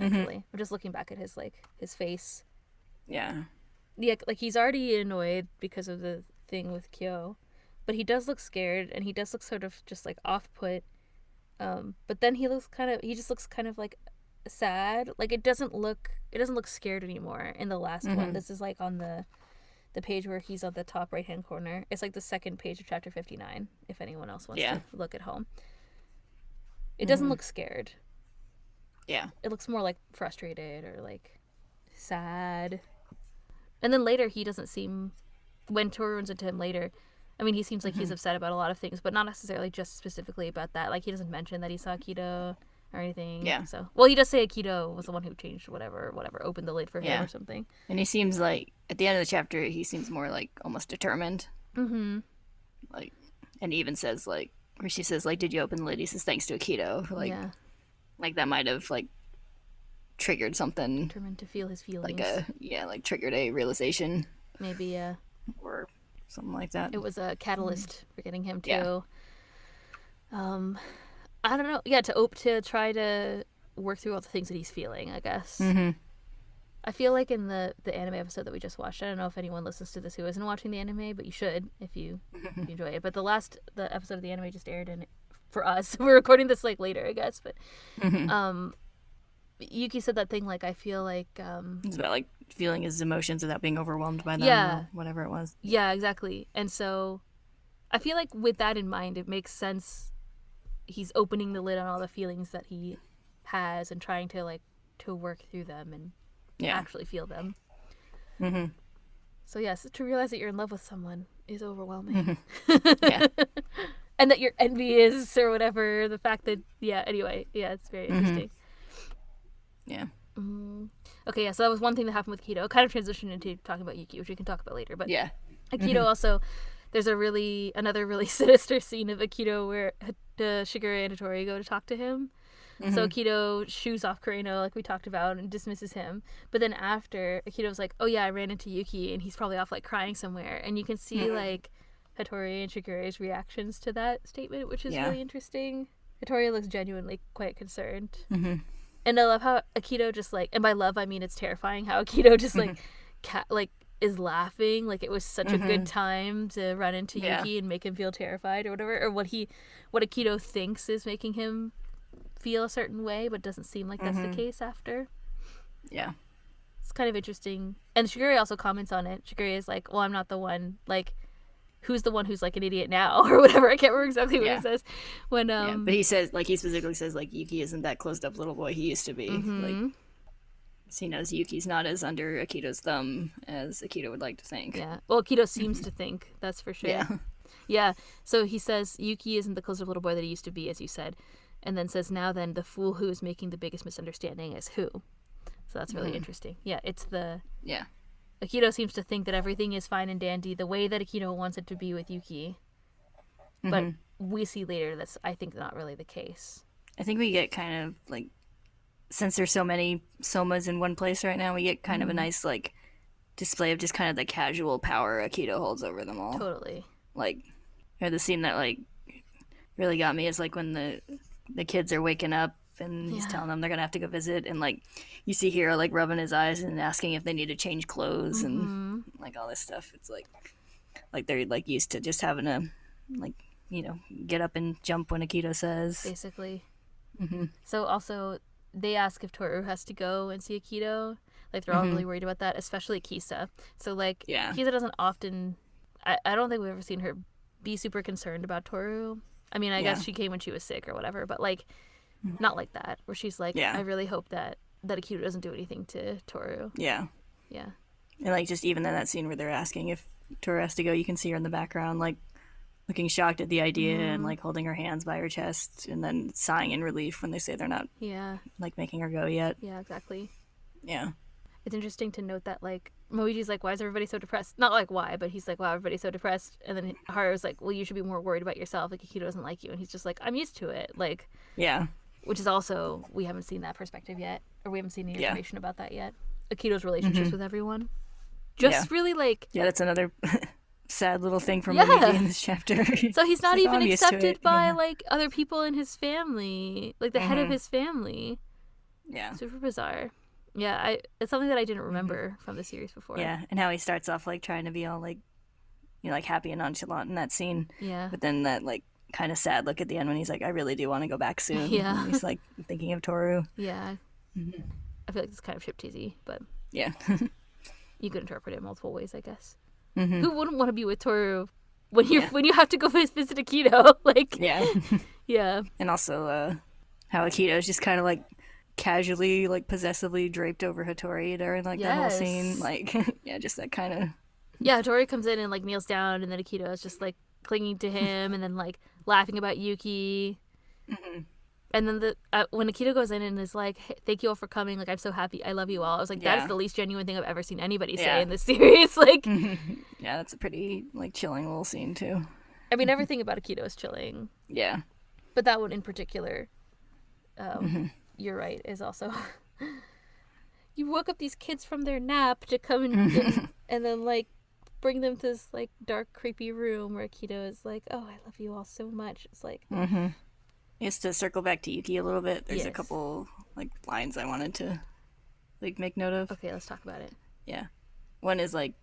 actually. I'm just looking back at his face. Yeah. Yeah, like he's already annoyed because of the thing with Kyo, but he does look scared, and he does look sort of just like off-put. But then he just looks kind of like sad. Like it doesn't look scared anymore in the last one. This is like on the page where he's on the top right hand corner. It's like the second page of chapter 59, if anyone else wants to look at home. It doesn't look scared. Yeah. It looks more like frustrated or like sad. And then later he doesn't seem, when Toru runs into him later, I mean, he seems like he's upset about a lot of things, but not necessarily just specifically about that. Like, he doesn't mention that he saw Akito or anything. Yeah. So, well, he does say Akito was the one who changed whatever, opened the lid for him or something. And he seems like, at the end of the chapter, he seems more like almost determined. Mm-hmm. Like, and he even says, like, where she says, like, did you open the lid? He says, thanks to Akito. Like, like that might have, like, triggered something. Determined to feel his feelings. Like triggered a realization. Maybe, yeah. Or something like that. It was a catalyst for getting him to, I don't know. Yeah, to try to work through all the things that he's feeling, I guess. Mm-hmm. I feel like in the anime episode that we just watched, I don't know if anyone listens to this who isn't watching the anime, but you should if you enjoy it. But the episode of the anime just aired, and for us, we're recording this like later, I guess. But Yuki said that thing like, I feel like it's about like feeling his emotions without being overwhelmed by them, or whatever it was. Yeah, exactly. And so I feel like with that in mind, it makes sense. He's opening the lid on all the feelings that he has and trying to work through them and actually feel them. Mm-hmm. So yes, to realize that you're in love with someone is overwhelming. Yeah. And that you're envious or whatever. The fact that anyway, it's very interesting. Yeah. Okay, so that was one thing that happened with Akito. Kind of transitioned into talking about Yuki, which we can talk about later. But Akito also, there's another really sinister scene of Akito where Shigure and Hattori go to talk to him. So Akito shoos off Kureno, like we talked about, and dismisses him. But then after, Akito's like, oh yeah, I ran into Yuki, and he's probably off like crying somewhere. And you can see like Hattori and Shigure's reactions to that statement, which is really interesting. Hattori looks genuinely quite concerned. And I love how Akito just like, and by love I mean it's terrifying how Akito just like is laughing like it was such a good time to run into Yuki and make him feel terrified or whatever, or what Akito thinks is making him feel a certain way, but doesn't seem like that's the case after. Yeah, it's kind of interesting. And Shigure also comments on it. Shigure is like, well, I'm not the one, like, who's the one who's like an idiot now or whatever. I can't remember exactly what he says when but he says, like, he specifically says like Yuki isn't that closed up little boy he used to be. Like, he knows Yuki's not as under Akito's thumb as Akito would like to think. Yeah, well, Akito seems to think, that's for sure. Yeah, so he says Yuki isn't the closed up little boy that he used to be, as you said, and then says, now then, the fool who is making the biggest misunderstanding is who. So that's really interesting. Yeah, it's Akito seems to think that everything is fine and dandy the way that Akito wants it to be with Yuki. But we see later that's, I think, not really the case. I think we get kind of, like, since there's so many Somas in one place right now, we get kind of a nice, like, display of just kind of the casual power Akito holds over them all. Totally. Like, the scene that, like, really got me is, like, when the kids are waking up and he's telling them they're gonna have to go visit, and like you see Hiro like rubbing his eyes and asking if they need to change clothes and like all this stuff. It's like they're like used to just having to like, you know, get up and jump when Akito says, basically. So also they ask if Toru has to go and see Akito. Like they're all really worried about that, especially Kisa. So like Kisa doesn't often, I don't think we've ever seen her be super concerned about Toru. I mean, I guess she came when she was sick or whatever, but like not like that, where she's like, I really hope that Akito doesn't do anything to Toru. Yeah. And like just even in that scene where they're asking if Toru has to go, you can see her in the background like looking shocked at the idea and like holding her hands by her chest and then sighing in relief when they say they're not like making her go yet. Yeah, exactly. Yeah. It's interesting to note that, like, Moichi's like, why is everybody so depressed? Not like why, but he's like, wow, everybody's so depressed. And then Haru's like, well, you should be more worried about yourself. Like, Akito doesn't like you. And he's just like, I'm used to it. Like, which is also, we haven't seen that perspective yet. Or we haven't seen any information about that yet. Akito's relationships with everyone. Just really, like... Yeah, that's another sad little thing from Moichi in this chapter. So he's not even accepted by, like, other people in his family. Like, the head of his family. Yeah. Super bizarre. Yeah, it's something that I didn't remember from the series before. Yeah, and how he starts off like trying to be all like, like happy and nonchalant in that scene. Yeah. But then that like kind of sad look at the end when he's like, I really do want to go back soon. Yeah. And he's like thinking of Toru. Yeah. I feel like it's kind of ship-teasy, but Yeah. you could interpret it multiple ways, I guess. Mm-hmm. Who wouldn't want to be with Toru when you have to go visit Akito? Like, Yeah. yeah. And also how Akito is just kind of like casually, like possessively draped over Hattori during like that whole scene. Like, yeah, just that kind of. Yeah, Hattori comes in and like kneels down, and then Akito is just like clinging to him, and then like laughing about Yuki. And then when Akito goes in and is like, hey, "Thank you all for coming. Like, I'm so happy. I love you all." I was like, "That is the least genuine thing I've ever seen anybody say in this series." Like, yeah, that's a pretty like chilling little scene too. I mean, everything about Akito is chilling. Yeah. But that one in particular, you're right, is also. You woke up these kids from their nap to come and then like bring them to this like dark, creepy room where Akito is like, "Oh, I love you all so much." It's like. Just to circle back to Yuki a little bit, there's a couple like lines I wanted to like make note of. Okay, let's talk about it. Yeah. One is like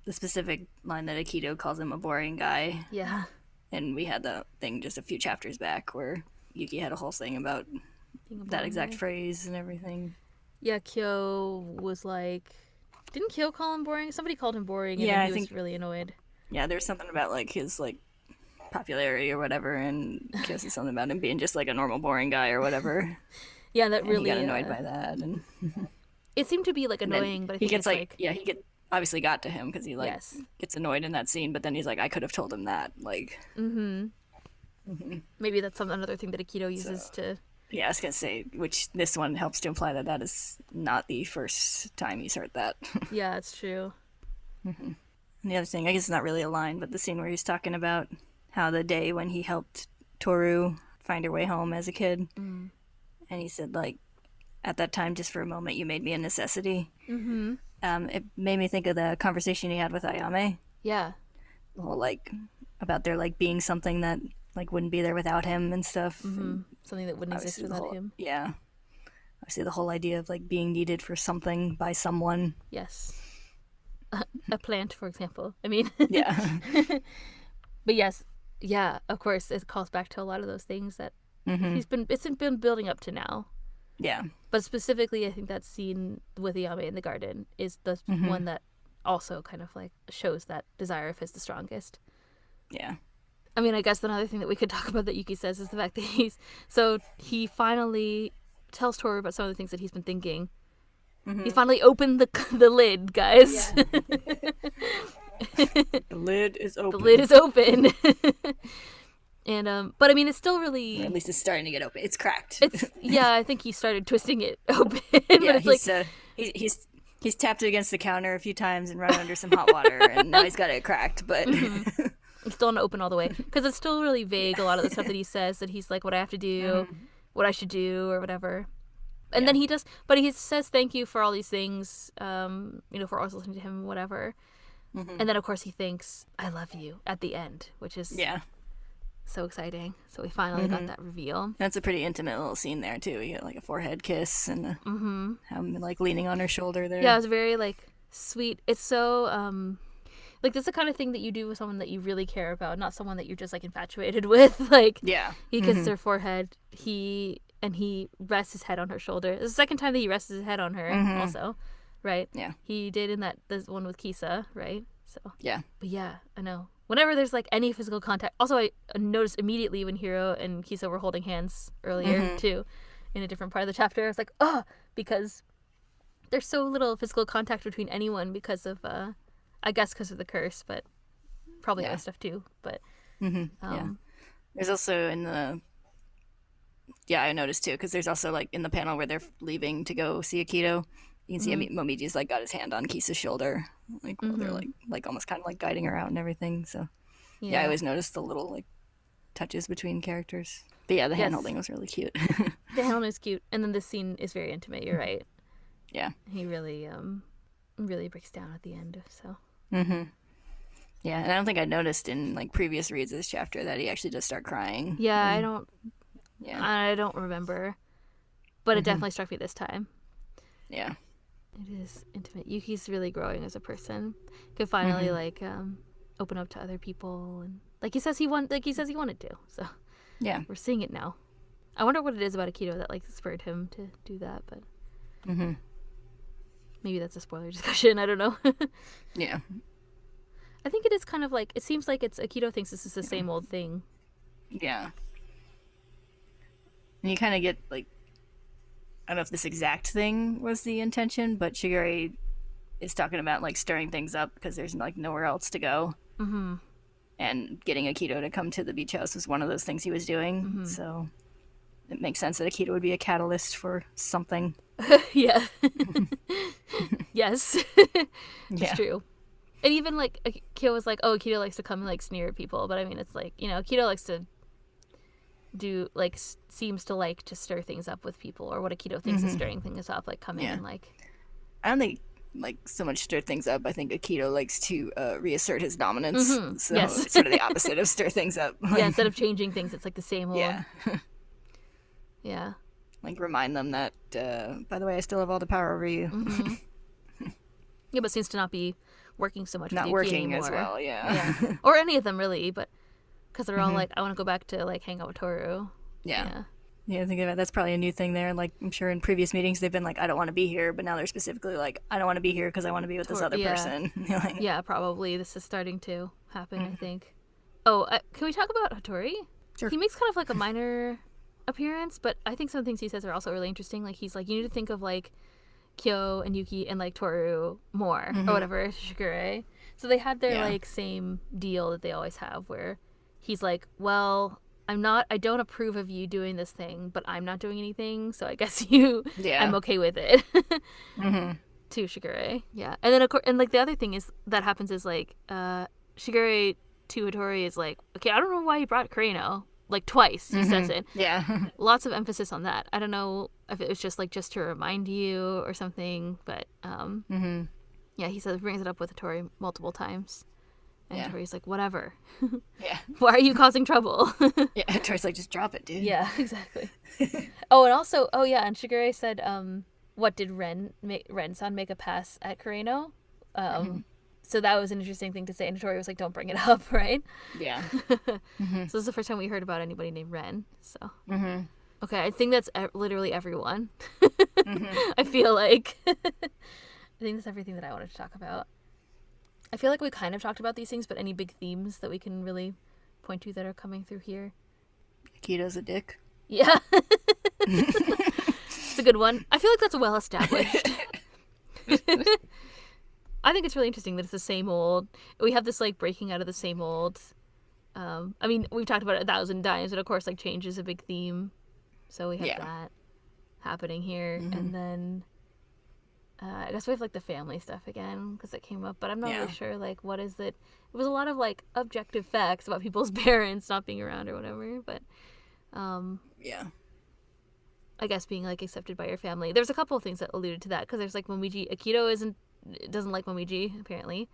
the specific line that Akito calls him a boring guy. Yeah. And we had the thing just a few chapters back where Yuki had a whole thing about that exact phrase and everything. Yeah, Kyo was like, didn't Kyo call him boring? Somebody called him boring, and then he was really annoyed. Yeah, there's something about like his like popularity or whatever, and Kyo said something about him being just like a normal boring guy or whatever. Yeah, that really he got annoyed by that, and it seemed to be like annoying, but I think he gets like he obviously got to him because he like gets annoyed in that scene, but then he's like, I could have told him that, like. Maybe that's another thing that Akito uses to. Yeah, I was gonna say, which this one helps to imply that is not the first time he's heard that. Yeah, it's true. And the other thing, I guess it's not really a line, but the scene where he's talking about how the day when he helped Toru find her way home as a kid, and he said, like, at that time, just for a moment, you made me a necessity. It made me think of the conversation he had with Ayame. Yeah. Well, like, about there, like, being something that, like, wouldn't be there without him and stuff. And something that wouldn't exist without him. Yeah. Obviously, the whole idea of, like, being needed for something by someone. Yes. A plant, for example. I mean. Yeah. But yes. Yeah, of course, it calls back to a lot of those things that it's been building up to now. Yeah. But specifically, I think that scene with Ayame in the garden is the one that also kind of like shows that desire of his the strongest. Yeah. I mean, I guess another thing that we could talk about that Yuki says is the fact that he finally tells Toru about some of the things that he's been thinking. He's finally opened the lid, guys. Yeah. The lid is open. The lid is open. And but I mean, it's still really. Or at least it's starting to get open. It's cracked. Yeah, I think he started twisting it open. But yeah, it's he's tapped it against the counter a few times and run under some hot water, and now he's got it cracked. But it's still not open all the way because it's still really vague. A lot of the stuff that he says, that he's like, what I have to do, what I should do, or whatever. And then he does, but he says thank you for all these things, for always listening to him, whatever. And then of course he thinks, I love you at the end, which is so exciting. So we finally got that reveal. That's a pretty intimate little scene there too. You get like a forehead kiss and him like leaning on her shoulder there. Yeah, it's very like sweet. It's so like that's the kind of thing that you do with someone that you really care about, not someone that you're just like infatuated with. Like he kisses her forehead. He rests his head on her shoulder. It's the second time that he rests his head on her also, right? Yeah. He did in this one with Kisa, right? So yeah. But yeah, I know. Whenever there's like any physical contact, also I noticed immediately when Hiro and Kisa were holding hands earlier too, in a different part of the chapter. I was like, because there's so little physical contact between anyone because of, I guess because of the curse, but probably other stuff too. But there's also in the I noticed too, because there's also like in the panel where they're leaving to go see Akito, you can see Momiji's like got his hand on Kisa's shoulder, like while they're like almost kind of like guiding her out and everything. So I always noticed the little like touches between characters. But yeah, the hand holding was really cute. The hand holding is cute, and then this scene is very intimate. You're right. Yeah, he really breaks down at the end. So. Yeah, and I don't think I noticed in like previous reads of this chapter that he actually does start crying. Yeah, I don't remember. But it definitely struck me this time. Yeah. It is intimate. Yuki's really growing as a person. Could finally like open up to other people, and like he says he wanted to. So Yeah. we're seeing it now. I wonder what it is about Akito that like spurred him to do that, but maybe that's a spoiler discussion. I don't know. Yeah. I think it is kind of like, it seems like it's Akito thinks this is the same old thing. Yeah. And you kind of get like, I don't know if this exact thing was the intention, but Shigure is talking about like stirring things up because there's like nowhere else to go. And getting Akito to come to the beach house was one of those things he was doing. So it makes sense that Akito would be a catalyst for something. Yeah. Yes. It's Yeah. true. And even like Akito was like, oh, Akito likes to come and like sneer at people, but I mean it's like, Akito likes to do like seems to like to stir things up with people, or what Akito thinks is stirring things up, like come in and like, I don't think like so much stir things up. I think Akito likes to reassert his dominance. So Yes. it's sort of the opposite of stir things up. yeah, instead of changing things, it's like the same old. Yeah. Yeah. Like remind them that by the way, I still have all the power over you. Yeah, but seems to not be working so much Not with Yuki working anymore. as well. Yeah. Or any of them really, but because they're all like, I want to go back to like hang out with Toru. Yeah. Thinking about that's probably a new thing there. Like I'm sure in previous meetings they've been like, I don't want to be here, but now they're specifically like, I don't want to be here because I want to be with this other person. Like, Yeah, probably this is starting to happen. I think. Oh, can we talk about Hattori? Sure. He makes kind of like a minor appearance, but I think some things he says are also really interesting. Like he's like, you need to think of like Kyo and Yuki and like Toru more or whatever, Shigure. So they had their like same deal that they always have, where he's like, well, I don't approve of you doing this thing, but I'm not doing anything, so I guess I'm okay with it. To Shigure. Yeah. And then of course, and like the other thing is that happens is like Shigure to Hattori is like, okay, I don't know why you brought Kureno. Like twice he says it. Yeah. Lots of emphasis on that. I don't know if it was just like just to remind you or something, but yeah, he brings it up with Hattori multiple times. And Hattori's like, whatever. Yeah. Why are you causing trouble? Yeah. Hattori's like, just drop it, dude. Yeah, exactly. Oh, and also, and Shigure said, what did Ren-san make a pass at Kureno? So that was an interesting thing to say. And Hattori was like, don't bring it up, right? Yeah. So this is the first time we heard about anybody named Ren. So okay, I think that's literally everyone. I feel like I think that's everything that I wanted to talk about. I feel like we kind of talked about these things, but any big themes that we can really point to that are coming through here? Akito's a dick. Yeah. It's a good one. I feel like that's well established. I think it's really interesting that it's the same old. We have this like breaking out of the same old. I mean, we've talked about it 1,000 times, but of course, like change is a big theme. So we have that happening here, and then I guess we have like the family stuff again because it came up, but I'm not really sure like what is it. It was a lot of like objective facts about people's parents not being around or whatever, but I guess being like accepted by your family. There's a couple of things that alluded to that because there's like Momiji. Akito doesn't like Momiji apparently,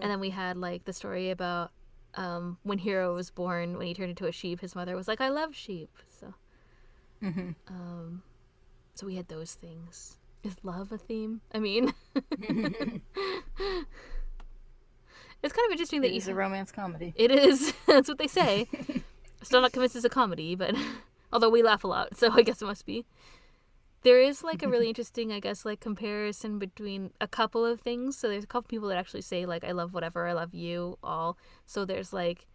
and then we had like the story about when Hiro was born, when he turned into a sheep, his mother was like, I love sheep. So so we had those things. Is love a theme? I mean it's kind of interesting that It's a romance comedy. It is. That's what they say. Still not convinced it's a comedy, but although we laugh a lot, so I guess it must be. There is like a really interesting, I guess, like comparison between a couple of things. So there's a couple people that actually say like, I love whatever, I love you all. So there's like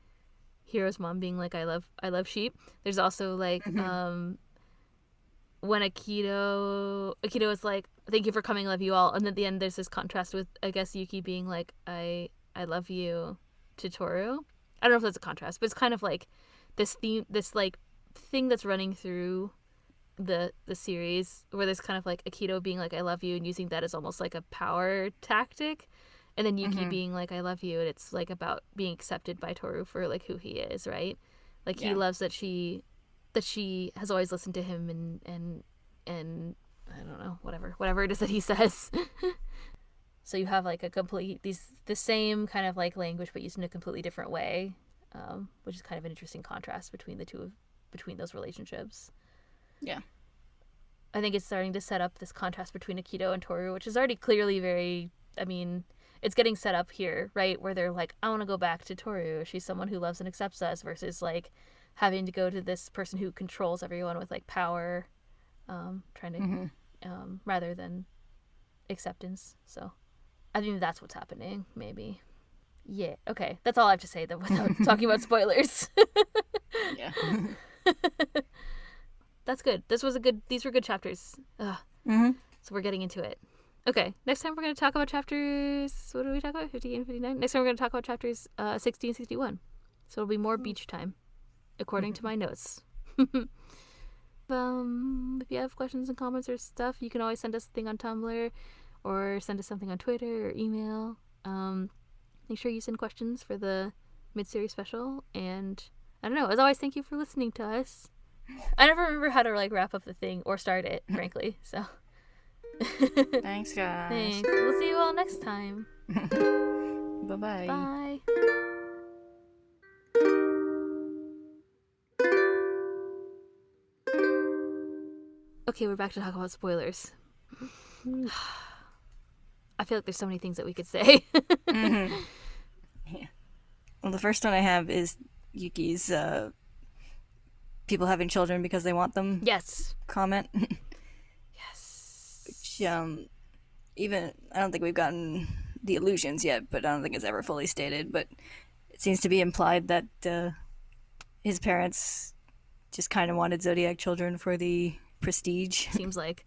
Hiro's mom being like, I love sheep. There's also like when Akito is like, thank you for coming, love you all. And at the end there's this contrast with, I guess, Yuki being like, I love you to Toru. I don't know if that's a contrast, but it's kind of like this theme, this like thing that's running through the series where there's kind of like Akito being like, I love you, and using that as almost like a power tactic, and then Yuki being like, I love you, and it's like about being accepted by Toru for like who he is, right? Like he loves that she has always listened to him and I don't know, whatever it is that he says. So you have like the same kind of like language but used in a completely different way, which is kind of an interesting contrast between those relationships. Yeah. I think it's starting to set up this contrast between Akito and Toru, which is already clearly very, I mean, it's getting set up here, right? Where they're like, I want to go back to Toru. She's someone who loves and accepts us, versus like having to go to this person who controls everyone with like power, trying to, rather than acceptance. So I think that's what's happening, maybe. Yeah, okay. That's all I have to say, though, without talking about spoilers. Yeah. That's good. These were good chapters. Ugh. So we're getting into it. Okay, next time we're going to talk about chapters, what did we talk about? 58 and 59? Next time we're going to talk about chapters 60 and 61. So it'll be more beach time, according to my notes. If you have questions and comments or stuff, you can always send us a thing on Tumblr or send us something on Twitter or email. Make sure you send questions for the mid-series special. And I don't know, as always, thank you for listening to us. I never remember how to like wrap up the thing or start it, frankly. So Thanks, guys. thanks. We'll see you all next time. Bye-bye. Bye. Okay, we're back to talk about spoilers. I feel like there's so many things that we could say. Yeah. Well, the first one I have is Yuki's people having children because they want them Yes. comment. Yes. Which, even, I don't think we've gotten the illusions yet, but I don't think it's ever fully stated, but it seems to be implied that his parents just kind of wanted Zodiac children for the prestige. Seems like.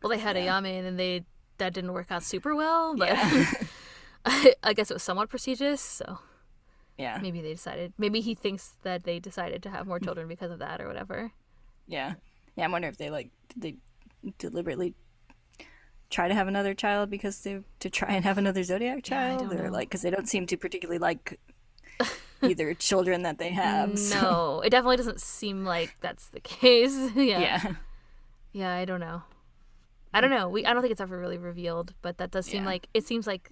Well, they had Ayame, and then that didn't work out super well, but I guess it was somewhat prestigious, so Yeah. maybe maybe he thinks that they decided to have more children because of that or whatever. Yeah. I'm wondering if did they deliberately try to have another child to try and have another Zodiac child, don't know. like because they don't seem to particularly like either children that they have. No, it definitely doesn't seem like that's the case. Yeah. Yeah, I don't know. I don't think it's ever really revealed, but that does seem like, it seems like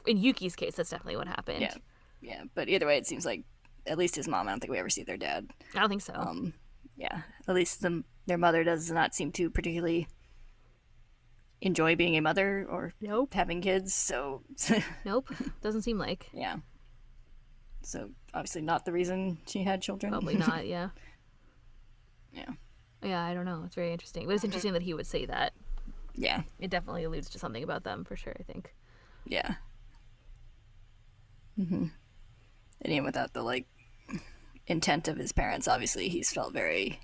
in Yuki's case, that's definitely what happened. Yeah. But either way, it seems like at least his mom. I don't think we ever see their dad. I don't think so. Yeah. At least their mother does not seem to particularly enjoy being a mother or having kids. So Nope. Doesn't seem like. Yeah. So obviously not the reason she had children. Probably not. Yeah. Yeah. Yeah, I don't know. It's very interesting. But it's interesting that he would say that. Yeah. It definitely alludes to something about them for sure, I think. Yeah. And even without the intent of his parents, obviously he's felt very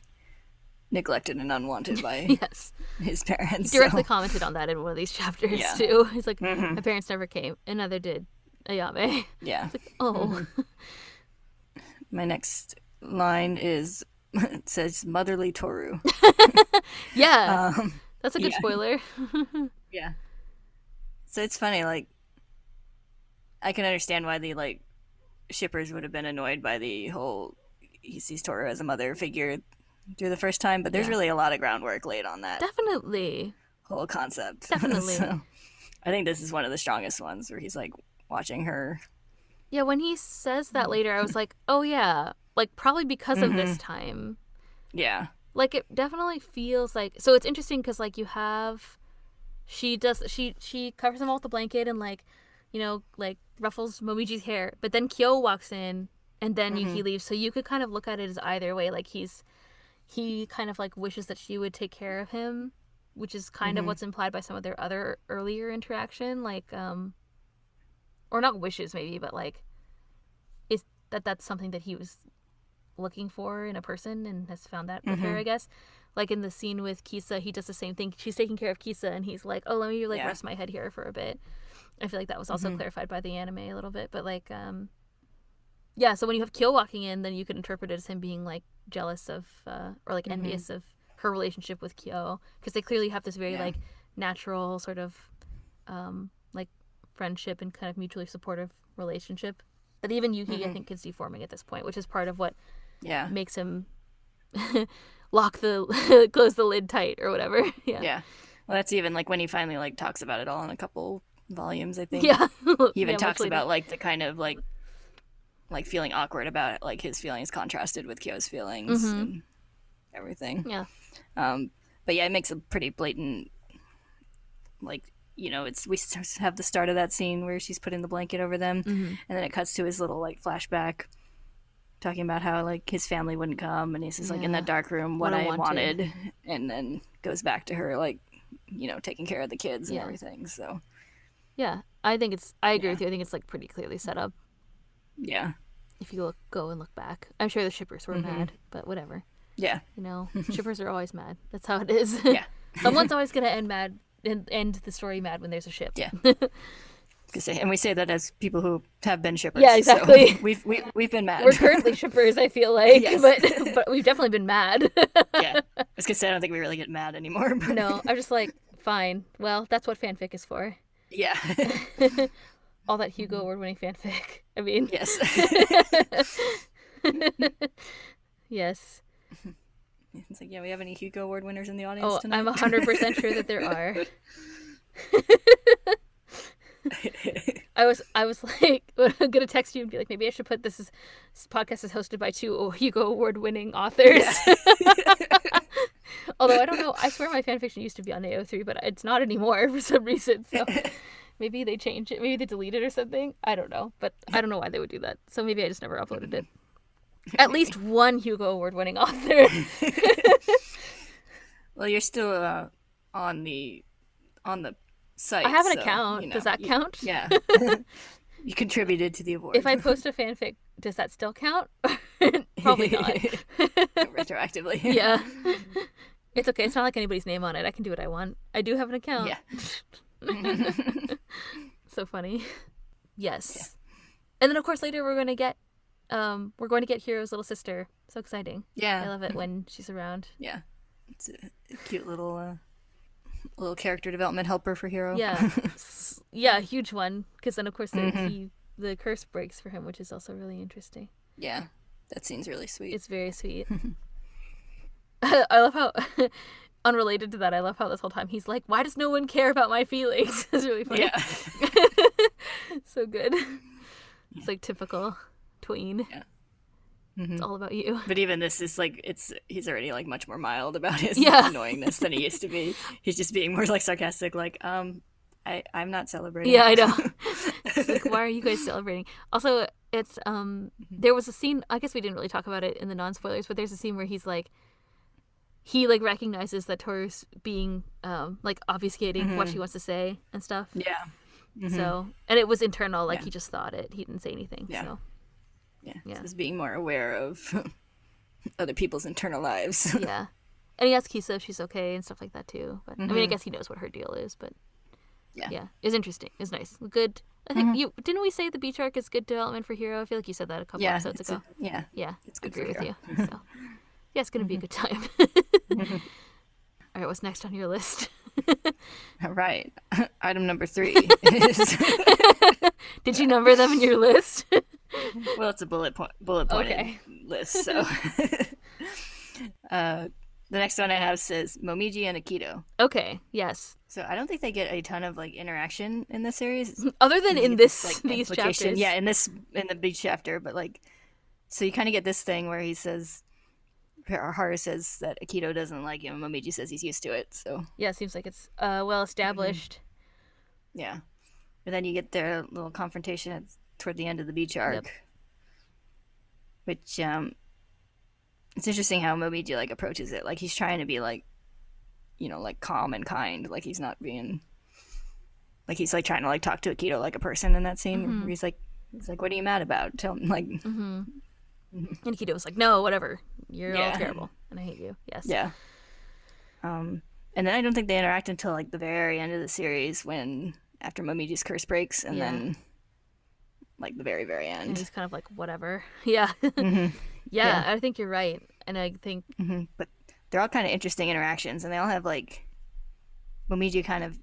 neglected and unwanted by his parents. He directly commented on that in one of these chapters too. He's like, my parents never came, and neither did Ayame. Yeah. It's like, oh. My next line is, it says motherly Toru. Yeah. That's a good spoiler. Yeah. So it's funny, I can understand why the shippers would have been annoyed by the whole he sees Toru as a mother figure through the first time, but there's really a lot of groundwork laid on that Definitely. whole concept. Definitely. So I think this is one of the strongest ones where he's watching her. Yeah, when he says that later, I was like, oh yeah, probably because of this time. Yeah. It definitely feels like, so it's interesting because you have, she covers him all with the blanket and ruffles Momiji's hair, but then Kyo walks in and then Yuki leaves, so you could kind of look at it as either way. He kind of wishes that she would take care of him, which is kind of what's implied by some of their other earlier interaction, or not wishes maybe, but is that's something that he was looking for in a person and has found that with her, I guess. In the scene with Kisa, he does the same thing. She's taking care of Kisa and he's like, oh, let me rest my head here for a bit. I feel like that was also clarified by the anime a little bit, but so when you have Kyo walking in, then you could interpret it as him being jealous of or envious of her relationship with Kyo, because they clearly have this very natural sort of friendship and kind of mutually supportive relationship that even Yuki I think can see forming at this point, which is part of what makes him close the lid tight or whatever. Yeah. Well, that's even when he finally talks about it all in a couple volumes, I think. Yeah. He even talks about the kind of feeling awkward about it, his feelings contrasted with Kyo's feelings and everything. Yeah. But yeah, it makes a pretty blatant, like, we have the start of that scene where she's putting the blanket over them, Mm-hmm. and then it cuts to his little like flashback talking about how like his family wouldn't come, and he's just like in that dark room, what I wanted, and then goes back to her like, taking care of the kids and everything. So yeah, I agree with you. I think it's like pretty clearly set up. Yeah. If you go and look back, I'm sure the shippers were mad, but whatever. Yeah. Shippers are always mad. That's how it is. Yeah. Someone's always gonna end mad and end the story mad when there's a ship. Yeah. And we say that as people who have been shippers. Yeah, exactly. So we've been mad. We're currently shippers, I feel like, Yes. but we've definitely been mad. Yeah. I was gonna say I don't think we really get mad anymore. But... No, I'm just like, fine. Well, that's what fanfic is for. Yeah. All that Hugo Award-winning fanfic. I mean, yes. Yes. It's like, we have any Hugo Award winners in the audience tonight? I'm 100% sure that there are. I was like, I'm gonna text you and be like, maybe I should put this podcast is hosted by 2 Hugo Award-winning authors. Yeah. Although I don't know, I swear my fanfiction used to be on AO3, but it's not anymore for some reason. So maybe they changed it, maybe they deleted it or something. I don't know, but I don't know why they would do that. So maybe I just never uploaded it. At least one Hugo Award-winning author. Well, you're still on the site. I have an account. Does that count? Yeah. You contributed to the award. If I post a fanfic, does that still count? Probably not. Retroactively. Yeah. It's okay. It's not like anybody's name on it. I can do what I want. I do have an account. Yeah. So funny. Yes. Yeah. And then of course later we're going to get Hiro's little sister. So exciting. Yeah. I love it when she's around. Yeah. It's a cute little character development helper for Hiro. Yeah. Yeah, huge one. Because then of course the curse breaks for him, which is also really interesting. Yeah. That scene's really sweet. It's very sweet. I love how, unrelated to that, I love how this whole time he's like, why does no one care about my feelings? It's really funny. Yeah. So good. It's like typical tween. Yeah. Mm-hmm. It's all about you. But even this is like, he's already like much more mild about his annoyingness than he used to be. He's just being more like sarcastic, like, I'm not celebrating. Yeah, I know. It's like, why are you guys celebrating? Also, it's there was a scene, I guess we didn't really talk about it in the non-spoilers, but there's a scene where he recognizes that Toru's being like obfuscating what she wants to say and stuff. Yeah. Mm-hmm. So, and it was internal, like he just thought it. He didn't say anything. Yeah. So. Yeah. So just being more aware of other people's internal lives. Yeah. And he asks Kisa if she's okay and stuff like that too. But I mean, I guess he knows what her deal is, but yeah. It was interesting. It was nice. Good. I think didn't we say the beach arc is good development for Hiro? I feel like you said that a couple episodes ago. Yeah. It's good. Agree with you. So yeah, it's gonna be a good time. All right, what's next on your list? All right. Item number 3 is... Did you number them in your list? Well, it's a bullet pointed list. So the next one I have says Momiji and Akito. Okay. Yes. So I don't think they get a ton of like interaction in this series, other than in this these chapters. Yeah, in the beach chapter, but like, so you kind of get this thing where he says, Haru says that Akito doesn't like him. Momiji says he's used to it. So yeah, it seems like it's well established. Yeah, but then you get their little confrontation toward the end of the beach arc, which it's interesting how Momiji like approaches it. Like he's trying to be like, like calm and kind. Like he's not being like, he's like trying to like talk to Akito like a person in that scene. Where he's like, what are you mad about? Tell him like. And Akito was like, no, whatever. You're all terrible, and I hate you. Yes. Yeah. And then I don't think they interact until like the very end of the series, when after Momiji's curse breaks, and then like the very, very end. And he's kind of like, whatever. Yeah. Yeah, I think you're right. And I think... But they're all kind of interesting interactions, and they all have like Momiji kind of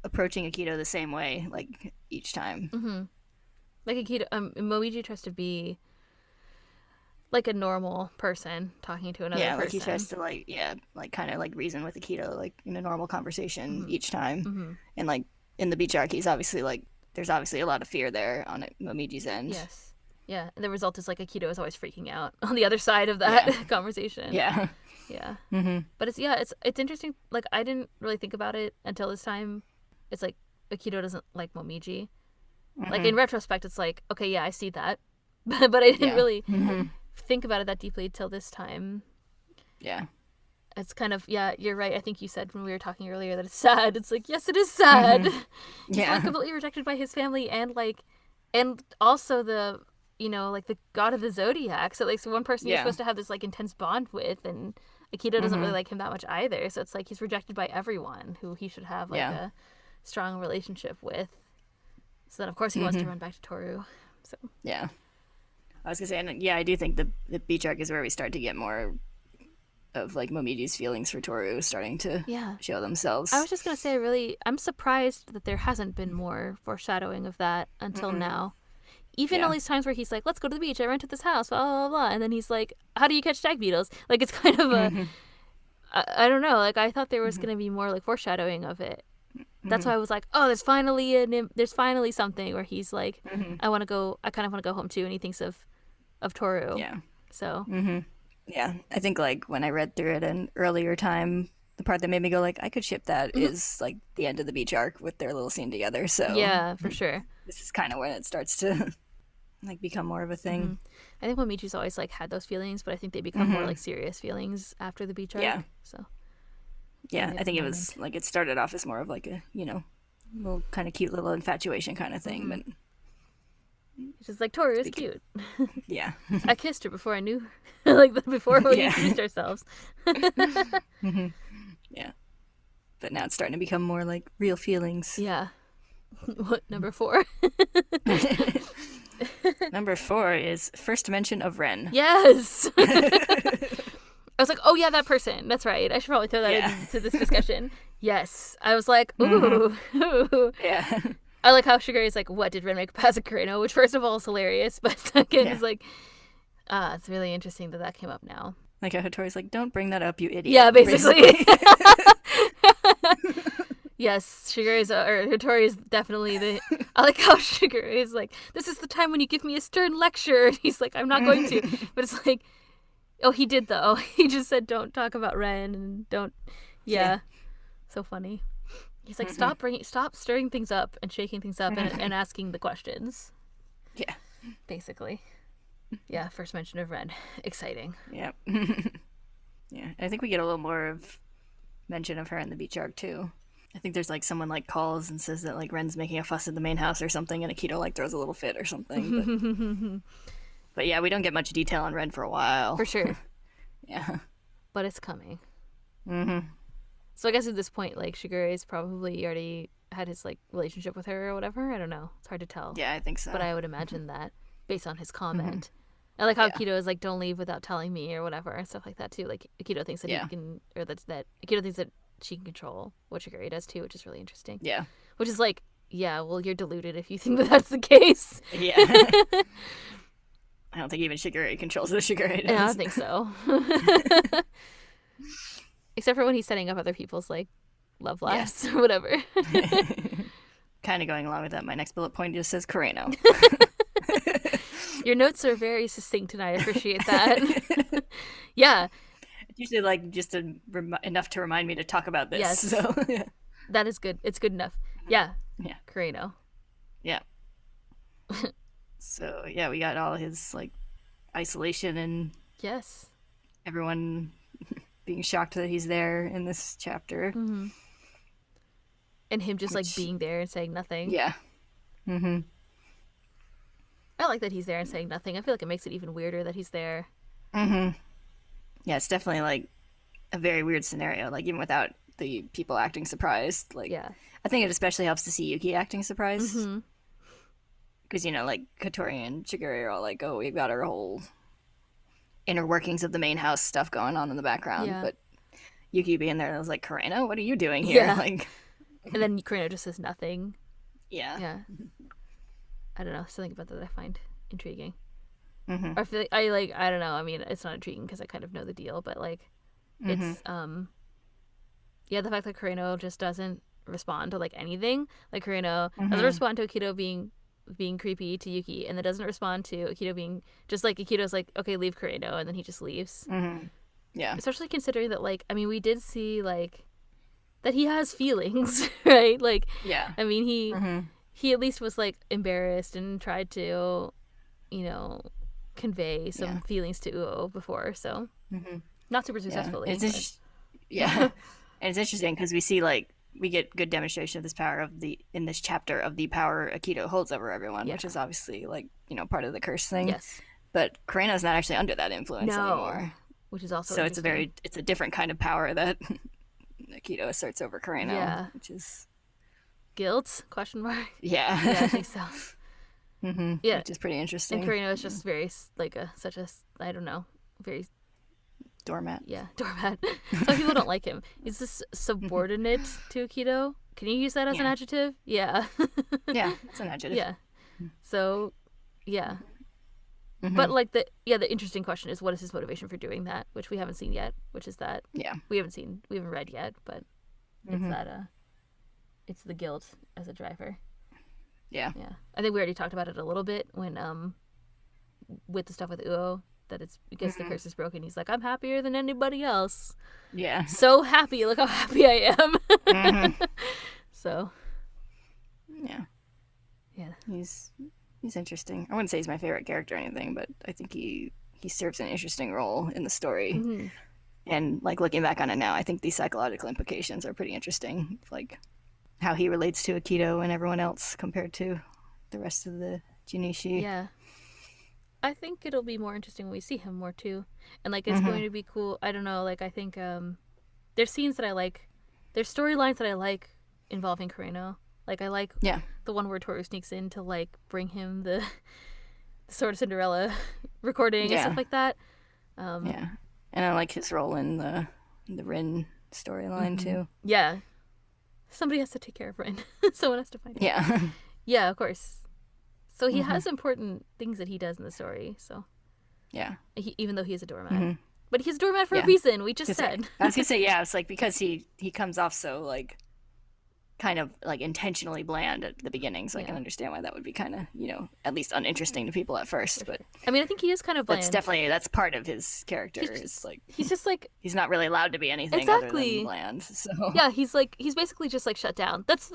approaching Akito the same way, like each time. Like Akito, Momiji tries to be like a normal person talking to another person. Like he tries to like kind of like reason with Akito like in a normal conversation each time. And like in the beach arc, he's obviously like, there's obviously a lot of fear there on Momiji's end. Yes. Yeah, and the result is like Akito is always freaking out on the other side of that conversation. Yeah. Yeah. Mm-hmm. But it's interesting. Like, I didn't really think about it until this time. It's like Akito doesn't like Momiji. Like, in retrospect, it's like, okay, yeah, I see that. But I didn't really think about it that deeply till this time. Yeah. It's kind of, yeah, you're right. I think you said when we were talking earlier that it's sad. It's like, yes, it is sad. He's like completely rejected by his family and also the, you know, like the god of the zodiac. So, like, so one person you're supposed to have this, like, intense bond with, and Akito doesn't really like him that much either. So it's like he's rejected by everyone who he should have, like, a strong relationship with. So then, of course, he wants to run back to Toru. So Yeah. I was going to say, and yeah, I do think the beach arc is where we start to get more of, like, Momiji's feelings for Toru starting to show themselves. I was just going to say, I'm surprised that there hasn't been more foreshadowing of that until now. Even all these times where he's like, let's go to the beach, I rented this house, blah, blah, blah. And then he's like, how do you catch stag beetles? Like, it's kind of a, I don't know, like, I thought there was going to be more, like, foreshadowing of it. That's why I was like, oh, there's finally something where he's like, I kind of want to go home too. And he thinks of Toru. Yeah. So. Yeah. I think, like, when I read through it an earlier time, the part that made me go, like, I could ship that is, like, the end of the beach arc with their little scene together. So. Yeah, for sure. This is kind of when it starts to, like, become more of a thing. I think Momiji's always, like, had those feelings, but I think they become more, like, serious feelings after the beach arc. Yeah. So. Yeah, I think it was, like, it started off as more of, like, a, you know, little kind of cute little infatuation kind of thing, but... It's just like, Toru is cute. Yeah. I kissed her before I knew her. Like, before we introduced ourselves. Yeah. But now it's starting to become more, like, real feelings. Yeah. What, number 4? Number 4 is first mention of Ren. Yes! I was like, oh yeah, that person. That's right. I should probably throw that into this discussion. Yes. I was like, ooh. Yeah. I like how Shigure is like, what, did Ren make a pass at Kureno? Which, first of all, is hilarious. But second is like, it's really interesting that came up now. Like how Hattori's like, don't bring that up, you idiot. Yeah, basically. Yes, Hattori is definitely the... I like how Shigure is like, this is the time when you give me a stern lecture. And he's like, I'm not going to. But it's like, oh, he did, though. He just said, don't talk about Ren and don't... Yeah. So funny. He's like, stop stirring things up and shaking things up and asking the questions. Yeah. Basically. Yeah, first mention of Ren. Exciting. Yeah. Yeah. I think we get a little more of mention of her in the beach arc, too. I think there's, like, someone, like, calls and says that, like, Ren's making a fuss in the main house or something, and Akito, like, throws a little fit or something. But yeah, we don't get much detail on Ren for a while. For sure. Yeah. But it's coming. So I guess at this point, like, Shigure's probably already had his, like, relationship with her or whatever. I don't know. It's hard to tell. Yeah, I think so. But I would imagine that based on his comment. I like how Akito is like, don't leave without telling me or whatever and stuff like that too. Like, Akito thinks that he can, or that Akito thinks that she can control what Shigure does too, which is really interesting. Yeah. Which is like, yeah, well, you're deluded if you think that that's the case. Yeah. I don't think even Shigure controls the Shigure does. I don't think so. Except for when he's setting up other people's, like, love lives or whatever. Kind of going along with that, my next bullet point just says Kureno. Your notes are very succinct, and I appreciate that. Yeah. It's usually, like, just enough to remind me to talk about this. Yes. So, yeah. That is good. It's good enough. Yeah. Yeah. Kureno. Yeah. So, yeah, we got all his, like, isolation and... Yes. Everyone being shocked that he's there in this chapter. And him just, like, being there and saying nothing. Yeah. I like that he's there and saying nothing. I feel like it makes it even weirder that he's there. Yeah, it's definitely, like, a very weird scenario. Like, even without the people acting surprised. Like, I think it especially helps to see Yuki acting surprised. Because, you know, like, Hattori and Shigure are all like, oh, we've got our whole inner workings of the main house stuff going on in the background. But Yuki being there, I was like, Kureno, what are you doing here? Like, and then Kureno just says nothing. Yeah. I don't know, something about that I find intriguing. Or I feel like, I don't know, I mean, it's not intriguing because I kind of know the deal, but, like, it's, the fact that Kureno just doesn't respond to, like, anything. Like, Kureno doesn't respond to Akito being being creepy to Yuki, and then doesn't respond to Akito being just like Akito's like, okay, leave Kureno, and then he just leaves. Yeah. Especially considering that, like, I mean, we did see like that he has feelings, right? Like, Yeah. I mean, he at least was like embarrassed and tried to, you know, convey some feelings to Uo before, so not super successfully. Yeah. And it's interesting because we get good demonstration of this power in this chapter of the power Akito holds over everyone, which is obviously like, you know, part of the curse thing. Yes. But Kurena's not actually under that influence anymore. Which is also so it's a different kind of power that Akito asserts over Kureno. Yeah. Which is guilt? Question mark. Yeah. Yeah, I think so. Yeah. Which is pretty interesting. And Kureno is just very like such a I don't know, very doormat. Yeah, doormat. Some people don't like him. He's just subordinate to Akito. Can you use that as an adjective? Yeah. Yeah, it's an adjective. Yeah. So, yeah. But like the interesting question is, what is his motivation for doing that, which we haven't seen yet, which is that we haven't read yet, but it's that it's the guilt as a driver. Yeah. Yeah. I think we already talked about it a little bit when with the stuff with Uo, that it's because the curse is broken. He's like, I'm happier than anybody else. Yeah. So happy. Look how happy I am. So. Yeah. Yeah. He's interesting. I wouldn't say he's my favorite character or anything, but I think he serves an interesting role in the story. And like looking back on it now, I think these psychological implications are pretty interesting. Like how he relates to Akito and everyone else compared to the rest of the Junichi. Yeah. I think it'll be more interesting when we see him more too. And like it's going to be cool. I don't know, like I think there's scenes that I like. There's storylines that I like involving Kureno. Like I like the one where Toru sneaks in to like bring him the Sword of Cinderella recording and stuff like that. Yeah. And I like his role in the Rin storyline too. Yeah. Somebody has to take care of Rin. Someone has to find him. Yeah. Yeah, of course. So he has important things that he does in the story. So yeah, even though he is a doormat, but he's a doormat for a reason. We just said. I was gonna say it's like because he comes off so like kind of like intentionally bland at the beginning, so I can understand why that would be kind of, you know, at least uninteresting to people at first. But I mean, I think he is kind of bland. That's part of his character. Is like he's just like he's not really allowed to be anything other than bland. So yeah, he's basically just like shut down. That's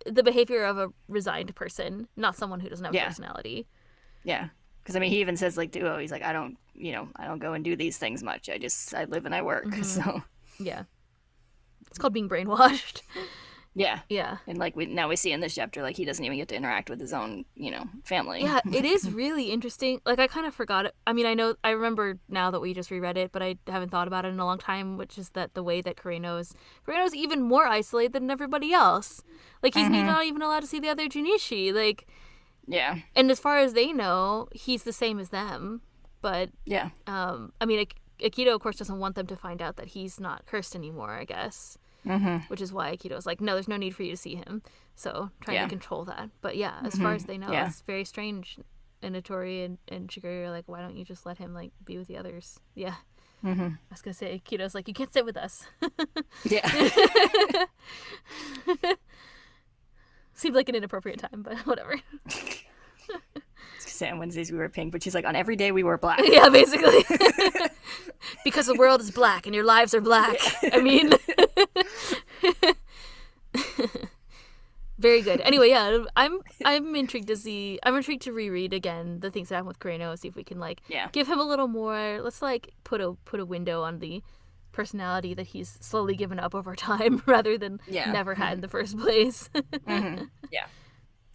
the behavior of a resigned person, not someone who doesn't have a personality. Yeah, because I mean, he even says like, "Duo," he's like, I don't go and do these things much. I live and I work." So yeah. It's called being brainwashed. Yeah. Yeah. And like we see in this chapter, like he doesn't even get to interact with his own, you know, family. Yeah, it is really interesting. Like I kind of forgot it. I mean, I remember now that we just reread it, but I haven't thought about it in a long time, which is that the way that Kureno's even more isolated than everybody else. Like he's not even allowed to see the other Junichi. Like yeah. And as far as they know, he's the same as them. But yeah. I mean, Akito, of course, doesn't want them to find out that he's not cursed anymore, I guess. Which is why Akito's like, no, there's no need for you to see him. So trying to control that. But yeah, as far as they know, it's very strange. And Notori and Shigure are like, why don't you just let him like be with the others? Yeah. I was going to say, Akito's like, you can't sit with us. Yeah. Seemed like an inappropriate time, but whatever. Say on Wednesdays we wear pink, but she's like, on every day we wear black. Yeah, basically. Because the world is black and your lives are black. I mean, very good. Anyway, yeah, I'm intrigued to see. I'm intrigued to reread again the things that happen with Kureno, see if we can like give him a little more. Let's like put a window on the personality that he's slowly given up over time, rather than never had in the first place. Yeah,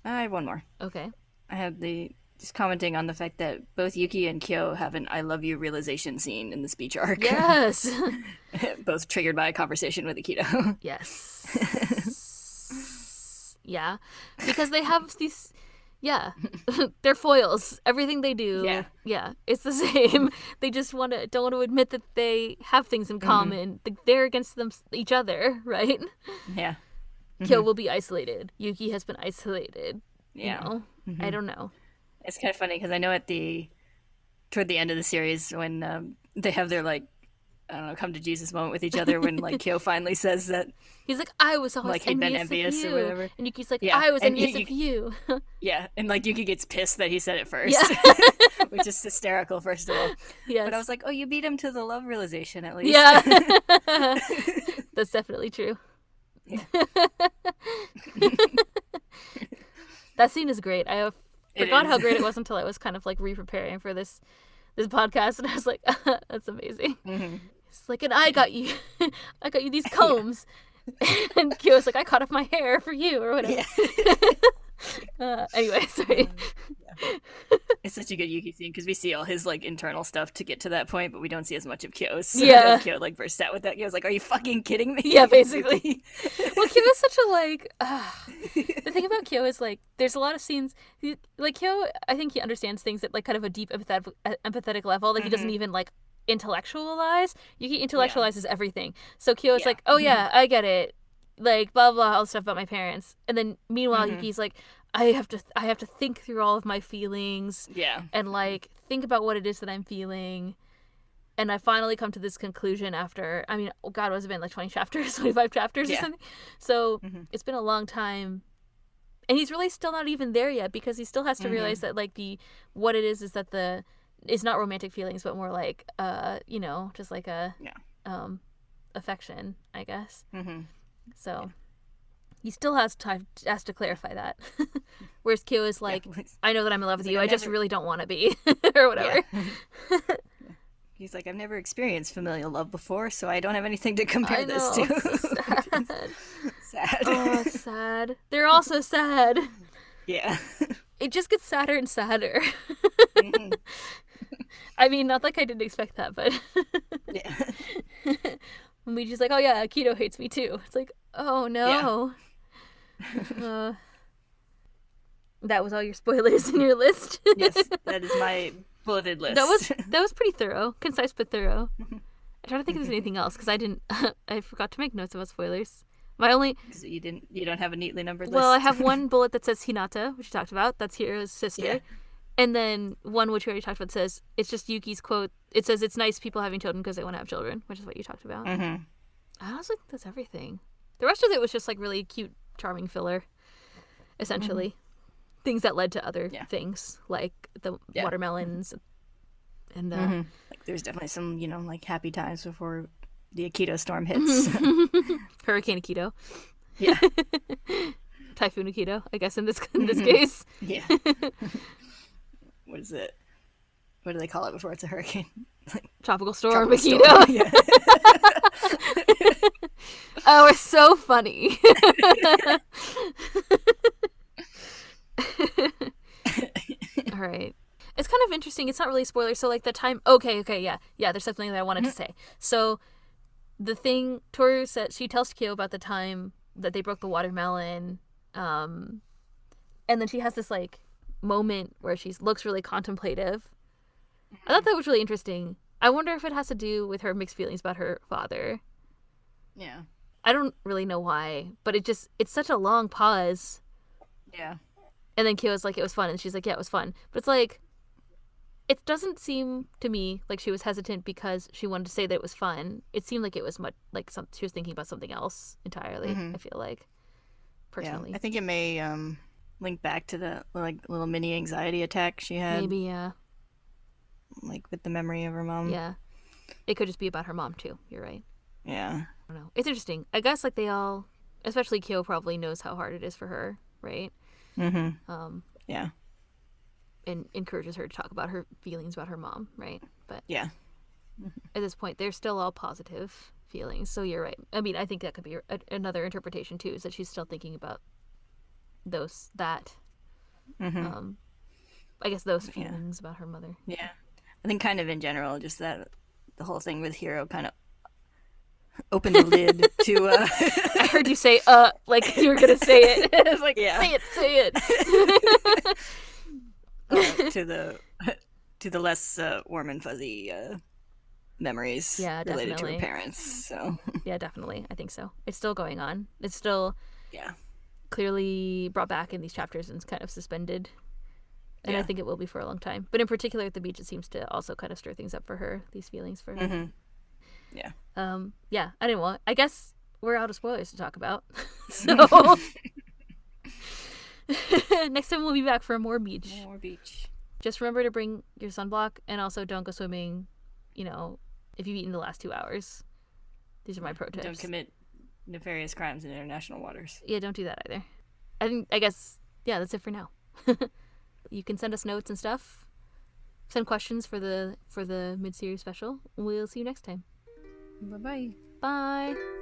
I have one more. Okay. I have just commenting on the fact that both Yuki and Kyo have an "I love you" realization scene in the speech arc. Yes. Both triggered by a conversation with Akito. Yes. Yeah. Because they have these, they're foils. Everything they do, it's the same. They just don't want to admit that they have things in common. They're against each other, right? Yeah. Kyo will be isolated. Yuki has been isolated. Yeah. You know? I don't know. It's kind of funny because I know toward the end of the series when they have their like I don't know, come to Jesus moment with each other when like Kyo finally says that He's like, I was always like he'd been envious envious of or you. whatever. And Yuki's like, Yeah, I was and envious of you. yeah, and like Yuki gets pissed that he said it first, Yeah. which is hysterical. First of all, Yes. but I was like, oh, you beat him to the love realization at least. Yeah. That's definitely true. Yeah. That scene is great. I forgot is. how great it was until I was kind of like re-preparing for this podcast, and I was like, that's amazing. Mm-hmm. It's like, and I got you these combs. And Kyo's like, I cut off my hair for you, or whatever. Yeah. Anyway, sorry. Yeah. It's such a good Yuki scene because we see all his like internal stuff to get to that point, but we don't see as much of Kyo's. So Yeah. Kyo like bursts out with that. Kyo's like, "Are you fucking kidding me?" Yeah, basically. Well, Kyo is such a like. The thing about Kyo is like, there's a lot of scenes. Like Kyo, I think he understands things at like kind of a deep empathetic level. Like he doesn't even like intellectualize. Yuki intellectualizes everything. So Kyo is like, oh yeah, I get it. Like blah blah, all the stuff about my parents. And then meanwhile, Yuki's like, I have to think through all of my feelings. Yeah. And like think about what it is that I'm feeling. And I finally come to this conclusion after, I mean, oh God, what's it been, like 20 chapters, 25 chapters or something? So it's been a long time. And he's really still not even there yet because he still has to realize that like what it is that it's not romantic feelings, but more like, you know, just like a affection, I guess. So he still has to clarify that. Whereas Kyo is like, I know that I'm in love with you. I just really don't want to be or whatever. Yeah. He's like, I've never experienced familial love before, so I don't have anything to compare this to. So sad. Sad. Oh, sad. They're all so sad. Yeah. It just gets sadder and sadder. I mean, not like I didn't expect that, but Yeah. when Michi's like, oh yeah, Akito hates me too. It's like, oh no. Yeah. That was all your spoilers in your list. Yes, that is my bulleted list. That was pretty thorough, concise but thorough. I'm trying to think if there's anything else because I forgot to make notes about spoilers. My only you don't have a neatly numbered list. Well, I have one bullet that says Hinata, which you talked about. That's Hiro's sister. Yeah. And then one which we already talked about says, it's just Yuki's quote. It says, it's nice people having children because they want to have children, which is what you talked about. I honestly think that's everything. The rest of it was just like really cute, charming filler, essentially. Things that led to other things, like the watermelons. And like there's definitely some, you know, like happy times before the Akito storm hits. Hurricane Akito. Yeah. Typhoon Akito, I guess in this case. Yeah. What is it? What do they call it before it's a hurricane? Tropical storm Tropical Akito. storm. Yeah. Oh, it's so funny. All right. It's kind of interesting. It's not really a spoiler. So, like, the time... Okay, yeah. Yeah, there's something that I wanted to say. So, the thing... Toru said... She tells Kyo about the time that they broke the watermelon. And then she has this, like, moment where she looks really contemplative. I thought that was really interesting. I wonder if it has to do with her mixed feelings about her father. Yeah. I don't really know why, but it's such a long pause. Yeah. And then Kyo's like, it was fun. And she's like, yeah, it was fun. But it's like, it doesn't seem to me like she was hesitant because she wanted to say that it was fun. It seemed like it was much like she was thinking about something else entirely, I feel like, personally. Yeah. I think it may link back to the like little mini anxiety attack she had. Maybe, yeah. Like with the memory of her mom. Yeah. It could just be about her mom, too. You're right. Yeah. I don't know. It's interesting. I guess like they all, especially Kyo, probably knows how hard it is for her, right? Yeah. And encourages her to talk about her feelings about her mom, right? But yeah, at this point, they're still all positive feelings. So you're right. I mean, I think that could be another interpretation too, is that she's still thinking about that. I guess those feelings about her mother. Yeah, I think kind of in general, just that the whole thing with Hiro kind of opened the lid to. I heard you say like you were gonna say it. I was like, say it. To the less warm and fuzzy memories related to her parents. So yeah, definitely, I think so. It's still going on. It's still clearly brought back in these chapters and kind of suspended. And I think it will be for a long time. But in particular at the beach, it seems to also kind of stir things up for her, these feelings for her. Yeah. Yeah, I guess we're out of spoilers to talk about. So next time we'll be back for more beach. More beach. Just remember to bring your sunblock, and also don't go swimming, if you've eaten the last 2 hours. These are my pro tips. Don't commit nefarious crimes in international waters. Yeah, don't do that either. I guess, yeah, that's it for now. You can send us notes and stuff. Send questions for the mid-series special. We'll see you next time. Bye-bye. Bye.